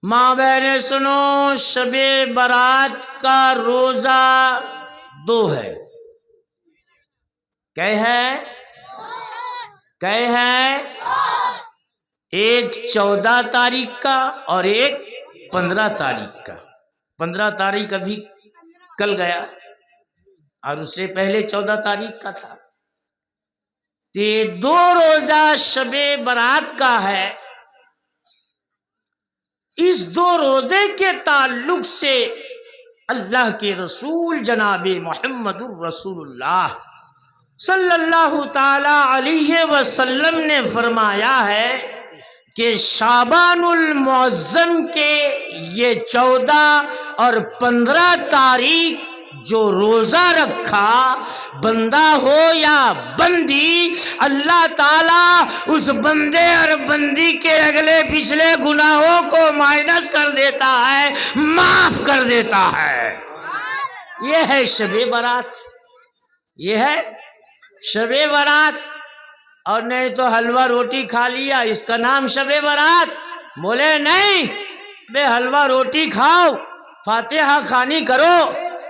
ماں بہنیں سنو، شب برات کا روزہ 2 ہے. کئے ہے؟ ایک 14 تاریخ کا اور ایک 15 تاریخ کا. 15 تاریخ ابھی کل گیا اور اس سے پہلے 14 تاریخ کا تھا. یہ 2 روزہ شب برات کا ہے. اس 2 روزے کے تعلق سے اللہ کے رسول جناب محمد الرسول اللہ صلی اللہ تعالی علیہ وسلم نے فرمایا ہے کہ شعبان المعظم کے یہ 14 اور 15 تاریخ جو روزہ رکھا بندہ ہو یا بندی، اللہ تعالیٰ اس بندے اور بندی کے اگلے پچھلے گناہوں کو مائنس کر دیتا ہے، معاف کر دیتا ہے. یہ ہے شب برات، یہ ہے شب برات. اور نہیں تو حلوہ روٹی کھا لیا اس کا نام شب برات. بولے نہیں بے حلوہ روٹی کھاؤ، فاتحہ خوانی کرو،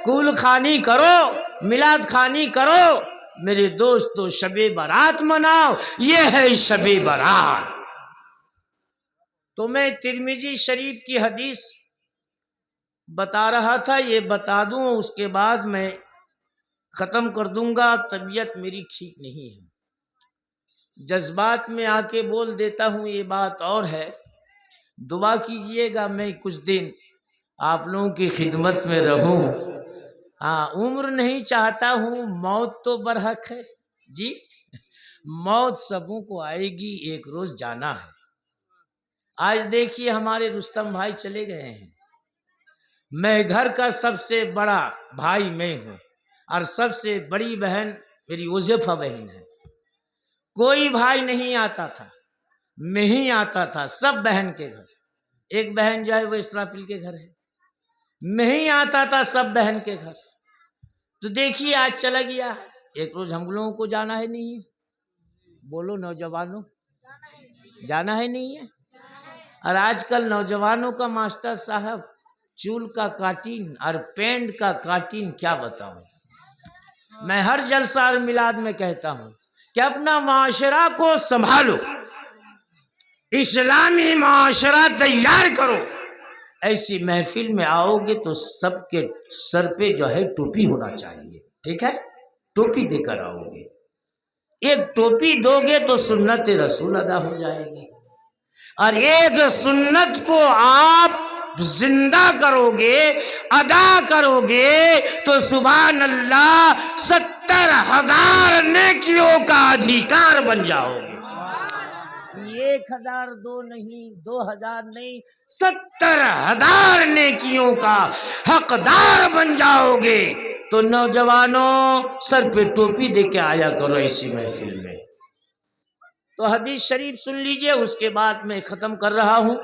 کول خوانی کرو، میلاد خوانی کرو، میرے دوستو شب برات مناؤ، یہ ہے شب برات. تو میں ترمذی شریف کی حدیث بتا رہا تھا، یہ بتا دوں اس کے بعد میں ختم کر دوں گا. طبیعت میری ٹھیک نہیں ہے، جذبات میں آ کے بول دیتا ہوں، یہ بات اور ہے. دعا کیجئے گا میں کچھ دن آپ لوگوں کی خدمت میں رہوں. ہاں عمر نہیں چاہتا ہوں، موت تو برحق ہے. جی موت سبوں کو آئے گی، ایک روز جانا ہے۔ آج دیکھیے ہمارے رستم بھائی چلے گئے ہیں، میں گھر کا سب سے بڑا بھائی میں ہوں اور سب سے بڑی بہن میری وظیفہ بہن ہے۔ کوئی بھائی نہیں آتا تھا، میں ہی آتا تھا سب بہن کے گھر۔ ایک بہن جو ہے وہ اسرافیل کے گھر ہے، میں ہی آتا تھا سب بہن کے گھر۔ تو دیکھیے آج چلا گیا ہے، ایک روز ہم لوگوں کو جانا ہے نہیں ہے؟ بولو نوجوانوں، جانا ہے نہیں ہے؟ اور آج کل نوجوانوں کا ماسٹر صاحب چول کا کاٹین اور پینٹ کا کاٹین کیا بتاؤں۔ میں ہر جلسہ اور میلاد میں کہتا ہوں کہ اپنا معاشرہ کو سنبھالو، اسلامی معاشرہ تیار کرو۔ ایسی محفل میں آؤ گے تو سب کے سر پہ جو ہے ٹوپی ہونا چاہیے، ٹھیک ہے؟ ٹوپی دے کر آؤ گے، ایک ٹوپی دو گے تو سنت رسول ادا ہو جائے گی، اور ایک سنت کو آپ زندہ کرو گے، ادا کرو گے تو سبحان اللہ 70,000 نیکیوں کا ادھیکار بن جاؤ گے۔ 1,000 دو نہیں، 2,000 نہیں، 70,000 نیکیوں کا حقدار بن جاؤ گے۔ تو نوجوانوں سر پہ ٹوپی دے کے آیا کرو ایسی محفل میں۔ تو حدیث شریف سن لیجئے، اس کے بعد میں ختم کر رہا ہوں۔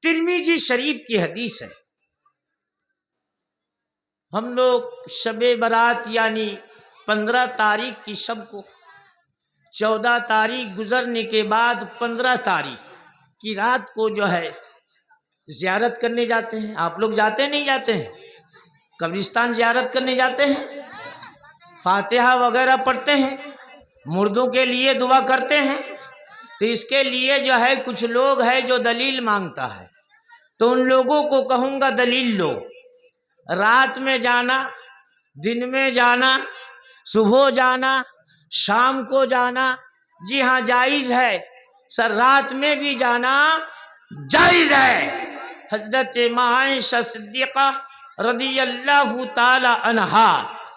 ترمذی شریف کی حدیث ہے، ہم لوگ شب برات یعنی 15 تاریخ کی شب کو 14 تاریخ گزرنے کے بعد 15 تاریخ کی رات کو جو ہے زیارت کرنے جاتے ہیں۔ آپ لوگ جاتے نہیں جاتے ہیں؟ قبرستان زیارت کرنے جاتے ہیں، فاتحہ وغیرہ پڑھتے ہیں، مردوں کے لیے دعا کرتے ہیں۔ تو اس کے لیے جو ہے کچھ لوگ ہے جو دلیل مانگتا ہے، تو ان لوگوں کو کہوں گا دلیل لو۔ رات میں جانا، دن میں جانا، صبح جانا، شام کو جانا، جی ہاں جائز ہے۔ سر رات میں بھی جانا جائز ہے۔ حضرت عائشہ صدیقہ رضی اللہ تعالی عنہا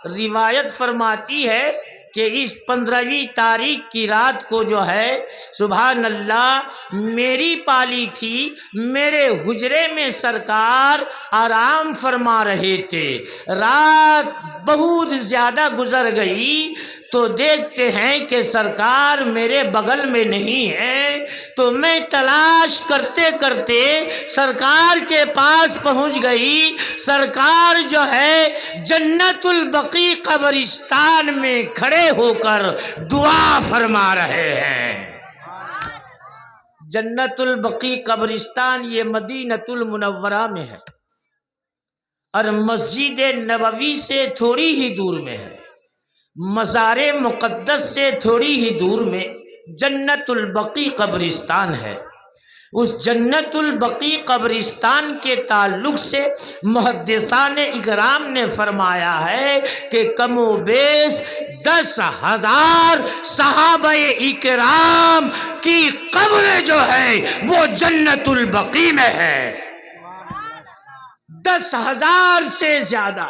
روایت فرماتی ہے کہ اس 15ویں تاریخ کی رات کو جو ہے سبحان اللہ میری پالی تھی، میرے حجرے میں سرکار آرام فرما رہے تھے۔ رات بہت زیادہ گزر گئی تو دیکھتے ہیں کہ سرکار میرے بغل میں نہیں ہے، تو میں تلاش کرتے کرتے سرکار کے پاس پہنچ گئی۔ سرکار جو ہے جنت البقیع قبرستان میں کھڑے ہو کر دعا فرما رہے ہیں۔ جنت البقیع قبرستان یہ مدینہ المنورہ میں ہے اور مسجد نبوی سے تھوڑی ہی دور میں ہے، مزار مقدس سے تھوڑی ہی دور میں جنت البقیع قبرستان ہے۔ اس جنت البقیع قبرستان کے تعلق سے محدثان اکرام نے فرمایا ہے کہ کم و بیش 10,000 صحابہ اکرام کی قبر جو ہے وہ جنت البقیع میں ہے۔ 10,000 سے زیادہ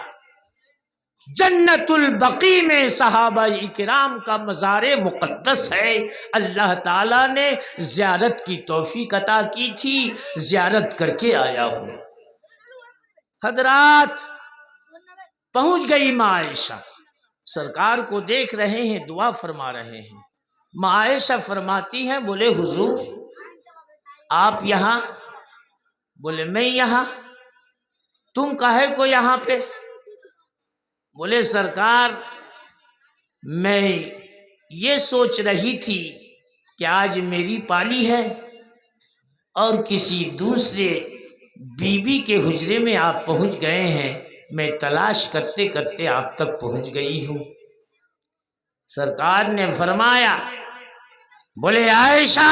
جنت البقیع میں صحابہ اکرام کا مزار مقدس ہے۔ اللہ تعالیٰ نے زیارت کی توفیق عطا کی تھی، زیارت کر کے آیا ہوں۔ حضرات پہنچ گئی ماں عائشہ، سرکار کو دیکھ رہے ہیں، دعا فرما رہے ہیں۔ ماں عائشہ فرماتی ہیں، بولے حضور آپ یہاں؟ بولے میں یہاں، تم کاہے کو یہاں پہ؟ بولے سرکار میں یہ سوچ رہی تھی کہ آج میری پالی ہے اور کسی دوسرے بیوی کے حجرے میں آپ پہنچ گئے ہیں، میں تلاش کرتے کرتے آپ تک پہنچ گئی ہوں۔ سرکار نے فرمایا، بولے عائشہ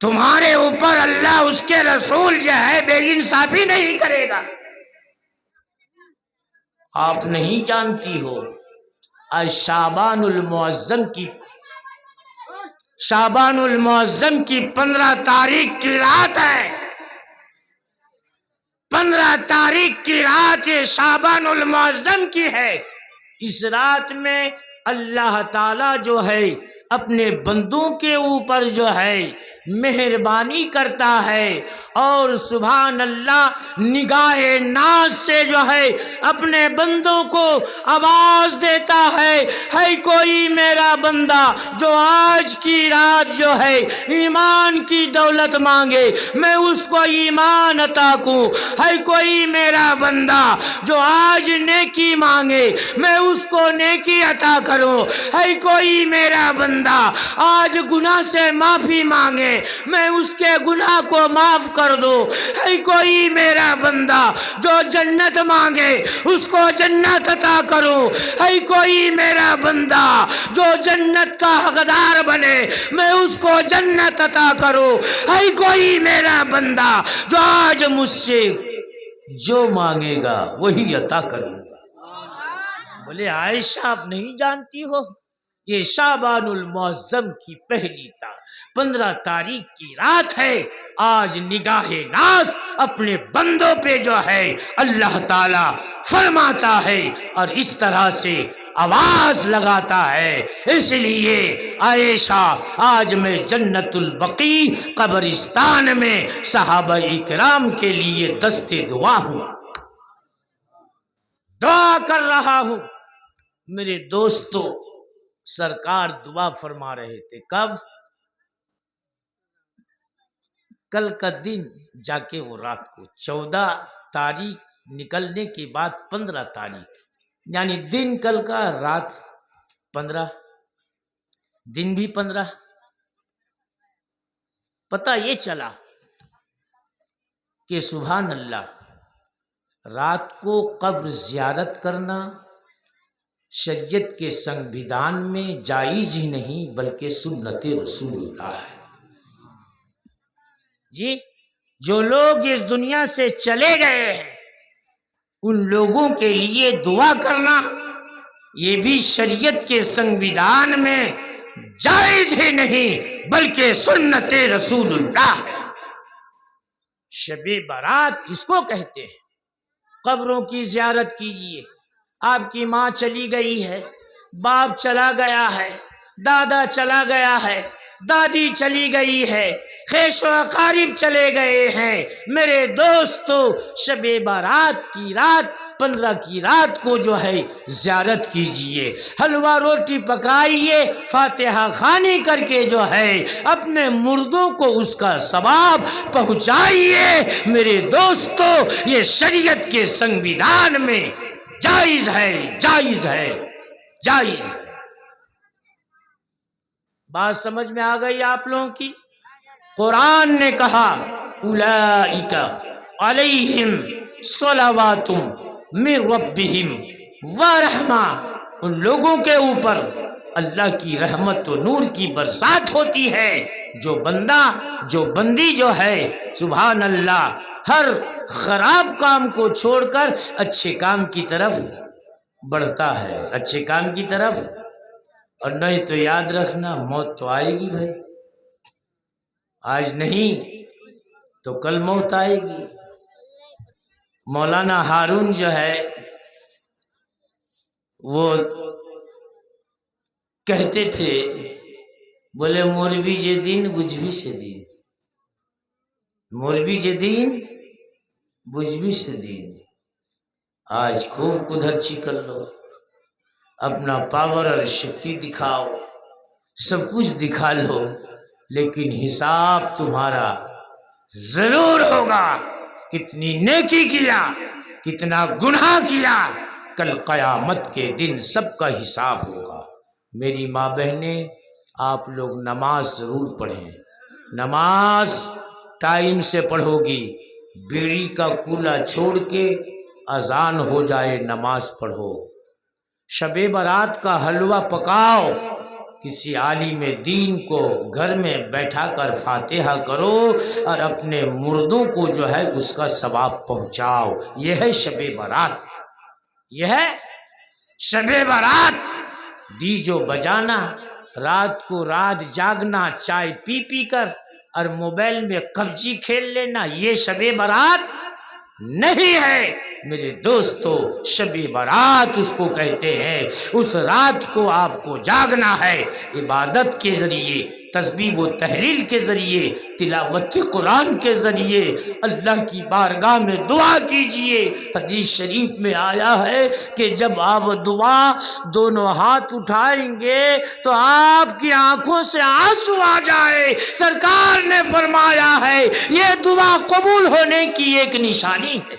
تمہارے اوپر اللہ اس کے رسول جو ہے بے انصافی نہیں کرے گا۔ آپ نہیں جانتی ہو آج شعبان المعظم کی 15 تاریخ کی رات ہے۔ 15 تاریخ کی رات یہ شعبان المعظم کی ہے۔ اس رات میں اللہ تعالی جو ہے اپنے بندوں کے اوپر جو ہے مہربانی کرتا ہے، اور سبحان اللہ نگاہ ناز سے جو ہے اپنے بندوں کو آواز دیتا ہے کوئی میرا بندہ جو آج کی رات جو ہے ایمان کی دولت مانگے میں اس کو ایمان عطا کروں، ہے کوئی میرا بندہ جو آج نیکی مانگے میں اس کو نیکی عطا کروں، ہے کوئی میرا بندہ آج گناہ سے معافی مانگے میں اس کے گناہ کو معاف کر دوں، ہے کوئی میرا بندہ جو جنت مانگے اس کو جنت عطا کروں، ہے کوئی میرا بندہ جو جنت کا حقدار بنے میں اس کو جنت عطا کروں، ہے کوئی میرا بندہ جو آج مجھ سے جو مانگے گا وہی عطا کروں گا۔ بولے عائشہ آپ نہیں جانتی ہو یہ شعبان المعظم کی پہلی 15 تاریخ کی رات ہے، آج نگاہ ناز اپنے بندوں پہ جو ہے اللہ تعالی فرماتا ہے اور اس طرح سے آواز لگاتا ہے۔ اس لیے عائشہ آج میں جنت البقیع قبرستان میں صحابہ اکرام کے لیے دست دعا ہوں، دعا کر رہا ہوں۔ میرے دوستو سرکار دعا فرما رہے تھے کب؟ کل کا دن جا کے وہ رات کو 14 تاریخ نکلنے کے بعد 15 تاریخ یعنی دن کل کا رات 15 دن بھی 15۔ پتہ یہ چلا کہ سبحان اللہ رات کو قبر زیارت کرنا شریعت کے سنویدھان میں جائز ہی نہیں بلکہ سنت رسول اللہ ہے۔ جی جو لوگ اس دنیا سے چلے گئے ہیں ان لوگوں کے لیے دعا کرنا یہ بھی شریعت کے سنویدھان میں جائز ہی نہیں بلکہ سنت رسول اللہ ہے۔ شب برات اس کو کہتے ہیں۔ قبروں کی زیارت کیجئے، آپ کی ماں چلی گئی ہے، باپ چلا گیا ہے، دادا چلا گیا ہے، دادی چلی گئی ہے، خیش و اقارب چلے گئے ہیں، میرے دوستو شب برات کی رات 15 کی رات کو جو ہے زیارت کیجئے، حلوہ روٹی پکائیے، فاتحہ خوانی کر کے جو ہے اپنے مردوں کو اس کا ثواب پہنچائیے۔ میرے دوستو یہ شریعت کے سنویدھان میں جائز ہے، جائز ہے، جائز ہے۔ بات سمجھ میں آ گئی آپ لوگوں کی؟ قرآن نے کہا اولئک علیہم صلوات من ربہم ورحمہ، ان لوگوں کے اوپر اللہ کی رحمت و نور کی برسات ہوتی ہے جو بندہ جو بندی جو ہے سبحان اللہ ہر خراب کام کو چھوڑ کر اچھے کام کی طرف بڑھتا ہے، اچھے کام کی طرف۔ اور نہیں تو یاد رکھنا موت تو آئے گی بھائی، آج نہیں تو کل موت آئے گی۔ مولانا ہارون جو ہے وہ کہتے تھے بولے مولوی جے دین بجوی سے دین، مولوی جے دین بجوی سے دین۔ آج خوب کدھرچی کر لو، اپنا پاور اور شکتی دکھاؤ، سب کچھ دکھا لو، لیکن حساب تمہارا ضرور ہوگا۔ کتنی نیکی کیا، کتنا گناہ کیا، کل قیامت کے دن سب کا حساب ہوگا۔ میری ماں بہنیں آپ لوگ نماز ضرور پڑھیں، نماز ٹائم سے پڑھو گی، بیڑی کا کولا چھوڑ کے اذان ہو جائے نماز پڑھو۔ شب برات کا حلوہ پکاؤ، کسی عالم دین کو گھر میں بیٹھا کر فاتحہ کرو اور اپنے مردوں کو جو ہے اس کا ثواب پہنچاؤ۔ یہ ہے شب برات، یہ ہے شب برات۔ ڈی جو بجانا، رات کو رات جاگنا، چائے پی پی کر اور موبائل میں قبجی کھیل لینا، یہ شب برات نہیں ہے میرے دوستو، شب برات اس کو کہتے ہیں۔ اس رات کو آپ کو جاگنا ہے، عبادت کے ذریعے، تسبیح و تحلیل کے ذریعے، تلاوت قرآن کے ذریعے اللہ کی بارگاہ میں دعا کیجئے۔ حدیث شریف میں آیا ہے کہ جب آپ دعا دونوں ہاتھ اٹھائیں گے تو آپ کی آنکھوں سے آنسو آ جائے۔ سرکار نے فرمایا ہے یہ دعا قبول ہونے کی ایک نشانی ہے،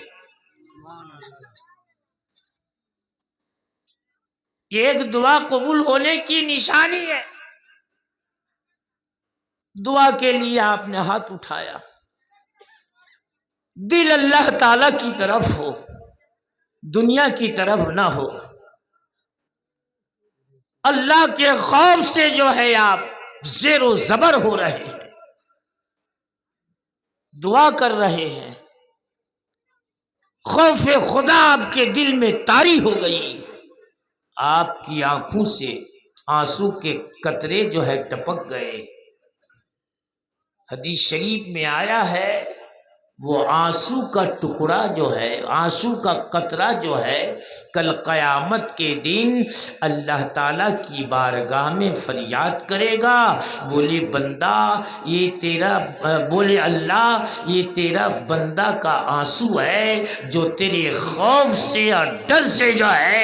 یہ ایک دعا قبول ہونے کی نشانی ہے۔ دعا کے لیے آپ نے ہاتھ اٹھایا، دل اللہ تعالی کی طرف ہو، دنیا کی طرف نہ ہو۔ اللہ کے خوف سے جو ہے آپ زیر و زبر ہو رہے ہیں، دعا کر رہے ہیں، خوف خدا آپ کے دل میں طاری ہو گئی، آپ کی آنکھوں سے آنسو کے قطرے جو ہے ٹپک گئے۔ حدیث شریف میں آیا ہے وہ آنسو کا ٹکڑا جو ہے، آنسو کا قطرہ جو ہے، کل قیامت کے دن اللہ تعالیٰ کی بارگاہ میں فریاد کرے گا، بولے بندہ یہ تیرا، بولے اللہ یہ تیرا بندہ کا آنسو ہے جو تیرے خوف سے اور ڈر سے جو ہے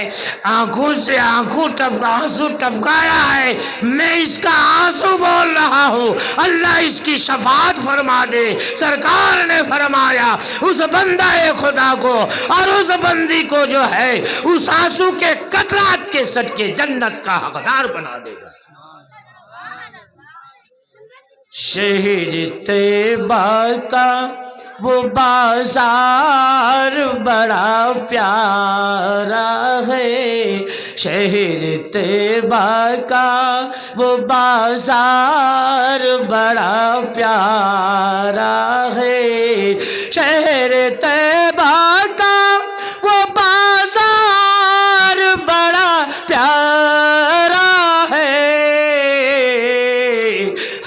آنکھوں سے آنسو ٹپکایا ہے، میں اس کا آنسو بول رہا ہوں، اللہ اس کی شفاعت فرما دے۔ سرکار نے فرمایا اس بندہ خدا کو اور اس بندی کو جو ہے اس آنسو کے قطرات کے صدقے جنت کا حقدار بنا دے گا۔ شہر طیبہ کا وہ بازار بڑا پیارا ہے، شہر طیبہ کا وہ بازار بڑا پیارا ہے، شہر طیبہ کا وہ بازار بڑا پیارا ہے،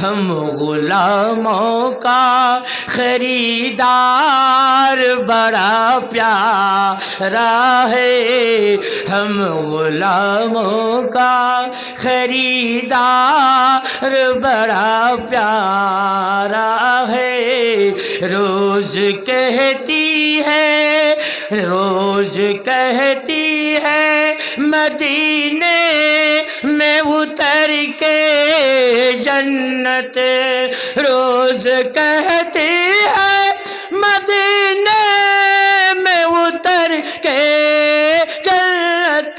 ہم غلاموں کا خریدار بڑا پیارا ہے، ہم غلاموں کا خریدار بڑا پیارا ہے، روز کہتی ہے مدینے میں اتر کے جنت، روز کہتی ہے مدینے میں اتر کے جنت،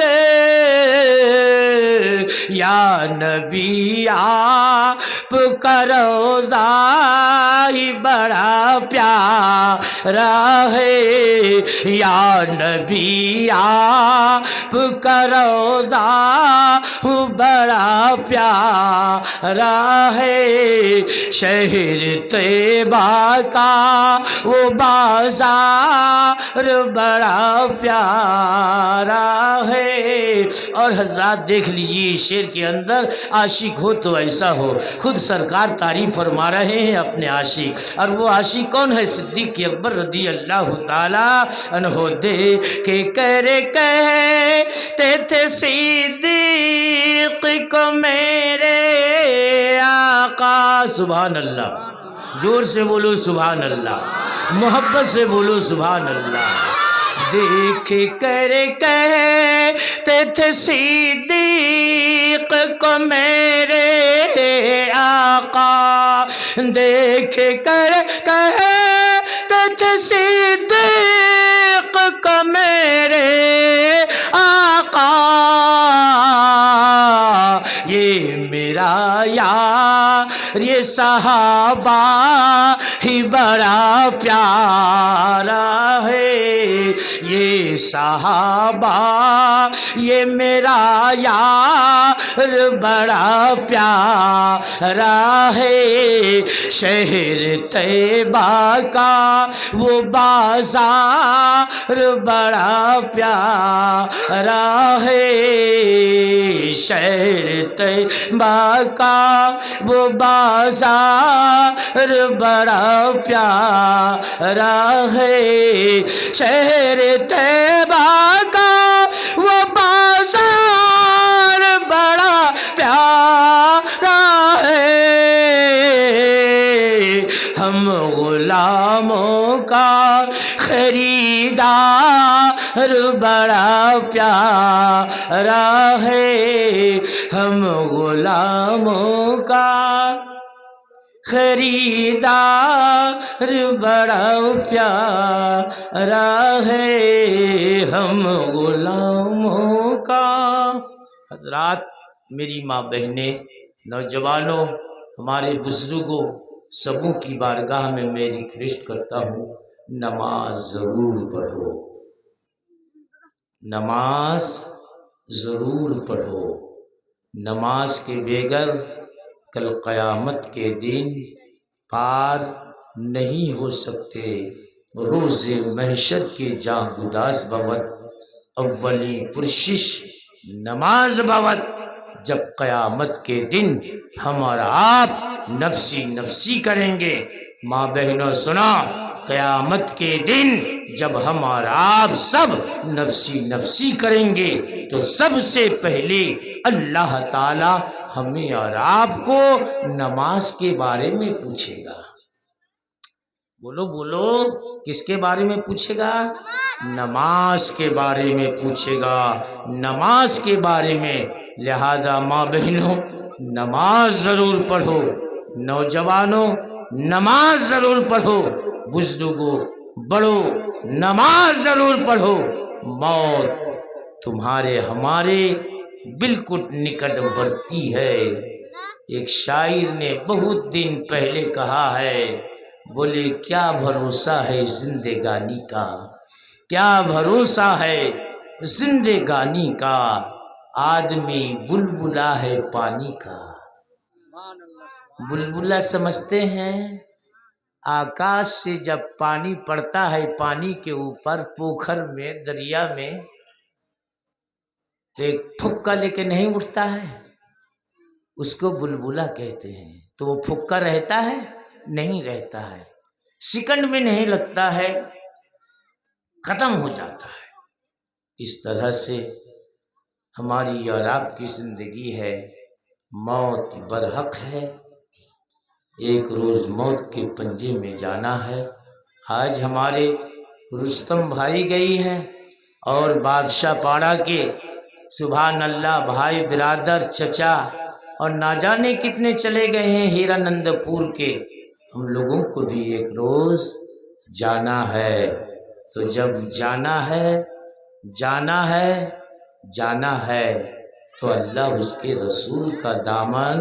یا نبی آپ کا روضہ ہی بڑا پیارا ہے، یا نبی آپ کا روضہ بڑا پیارا ہے، شہر طیبہ کا وہ بازار بڑا پیارا ہے۔ اور حضرات دیکھ لیجیے شعر کے اندر عاشق ہو تو ایسا ہو، خود سرکار تعریف فرما رہے ہیں اپنے عاشق، اور وہ عاشق کون ہے؟ صدیق اکبر رضی اللہ تعالیٰ عنہ۔ دے کہ کہتے تھے صدیق کو میرے آقا، سبحان اللہ، زور سے بولو سبحان اللہ، محبت سے بولو سبحان اللہ۔ دیکھ کر کہتے تھے صدیق کو میرے آقا، دیکھ کر کہتے تھے صدیق کو میرے آقا، یہ میرا یار یہ صحابہ ہی بڑا پیارا ہے، یہ صحابہ یہ میرا یار بڑا پیارا ہے، شہر طیبہ کا وہ بازار بڑا پیارا ہے، شہر طیبہ کا وہ بازار بڑا پیارا ہے، شہر طیبہ کا وہ بازار بڑا پیارا ہے، ہم غلاموں کا خریدار بڑا پیارا ہے، ہم غلاموں کا خریدار بڑا پیارا ہے، ہم غلاموں کا۔ حضرات، میری ماں بہنیں، نوجوانوں، ہمارے بزرگوں، سبوں کی بارگاہ میں ریکویسٹ کرتا ہوں، نماز ضرور پڑھو، نماز ضرور پڑھو۔ نماز کے بغیر کل قیامت کے دن پار نہیں ہو سکتے۔ روز محشر کے جاں گداز بود، اولی پرشش نماز بود۔ جب قیامت کے دن ہم اور آپ نفسی نفسی کریں گے، ماں بہنوں سنا، قیامت کے دن جب ہم اور آپ سب نفسی نفسی کریں گے تو سب سے پہلے اللہ تعالی ہمیں اور آپ کو نماز کے بارے میں پوچھے گا۔ بولو بولو، کس کے بارے میں پوچھے گا؟ نماز کے بارے میں پوچھے گا، نماز کے بارے میں۔ لہذا ماں بہنوں، نماز ضرور پڑھو، نوجوانوں نماز ضرور پڑھو، بزرگوں بڑو نماز ضرور پڑھو۔ موت تمہارے ہمارے بالکل نکٹ ورتی ہے۔ ایک شاعر نے بہت دن پہلے کہا ہے، بولے کیا بھروسہ ہے زندگانی کا، کیا بھروسہ ہے زندگانی کا، آدمی بلبلا ہے پانی کا۔ بلبلا سمجھتے ہیں؟ آکاش سے جب پانی پڑتا ہے پانی کے اوپر، پوکھر میں، دریا میں، تو ایک پھکا لے کے نہیں اٹھتا ہے، اس کو بلبلا کہتے ہیں۔ تو وہ پھکا رہتا ہے؟ نہیں رہتا ہے، سیکنڈ میں نہیں لگتا ہے، ختم ہو جاتا ہے۔ اس طرح سے ہماری اور آپ کی زندگی ہے، موت برحق ہے، ایک روز موت کے پنجے میں جانا ہے۔ آج ہمارے رستم بھائی گئی ہیں اور بادشاہ پاڑا کے سبحان اللہ بھائی، برادر، چچا اور نہ جانے کتنے چلے گئے ہیں ہیرانند پور کے۔ ہم لوگوں کو بھی ایک روز جانا ہے، تو جب جانا ہے جانا ہے جانا ہے تو اللہ اس کے رسول کا دامن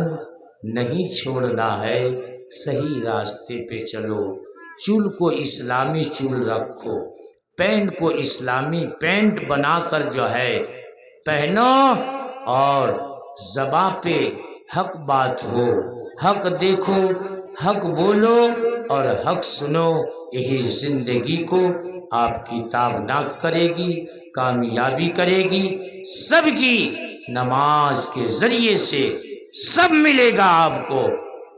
نہیں چھوڑنا ہے، صحیح راستے پہ چلو، چول کو اسلامی چول رکھو، پینٹ کو اسلامی پینٹ بنا کر جو ہے پہنو، اور زباں پہ حق بات ہو، حق دیکھو، حق بولو اور حق سنو، یہی زندگی کو آپ کی تابناک کرے گی، کامیابی کرے گی۔ سب کی نماز کے ذریعے سے سب ملے گا آپ کو۔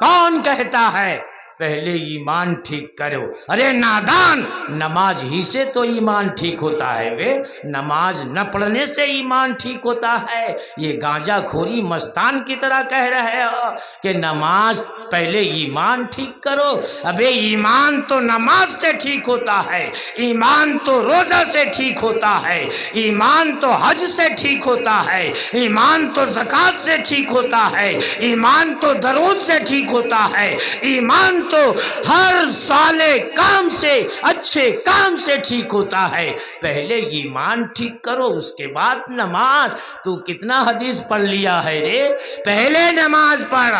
کون کہتا ہے پہلے ایمان ٹھیک کرو؟ ارے نادان، نماز ہی سے تو ایمان ٹھیک ہوتا ہے، نماز نہ پڑھنے سے ایمان ٹھیک ہوتا ہے؟ یہ گانجا کھوری مستان کی طرح کہہ رہے ہو کہ نماز پہلے ایمان ٹھیک کرو۔ ابے ایمان تو نماز سے ٹھیک ہوتا ہے، ایمان تو روزہ سے ٹھیک ہوتا ہے، ایمان تو حج سے ٹھیک ہوتا ہے، ایمان تو زکوٰۃ سے ٹھیک ہوتا ہے، ایمان تو درود سے ٹھیک ہوتا ہے، ایمان تو ہر صالح کام سے، اچھے کام سے ٹھیک ہوتا ہے۔ پہلے ایمان ٹھیک کرو، اس کے بعد نماز۔ تو کتنا حدیث پڑھ لیا ہے رے؟ پہلے نماز پڑھ،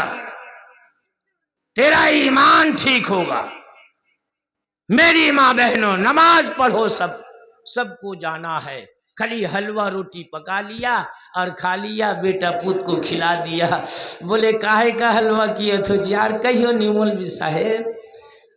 تیرا ایمان ٹھیک ہوگا۔ میری ماں بہنوں، نماز پڑھو، سب کو جانا ہے۔ خالی حلوہ روٹی پکا لیا اور کھا لیا، بیٹا پوت کو کھلا دیا۔ بولے کاہے کا حلوہ کیا تھو جی؟ یار کہیو نہیں مولوی صاحب،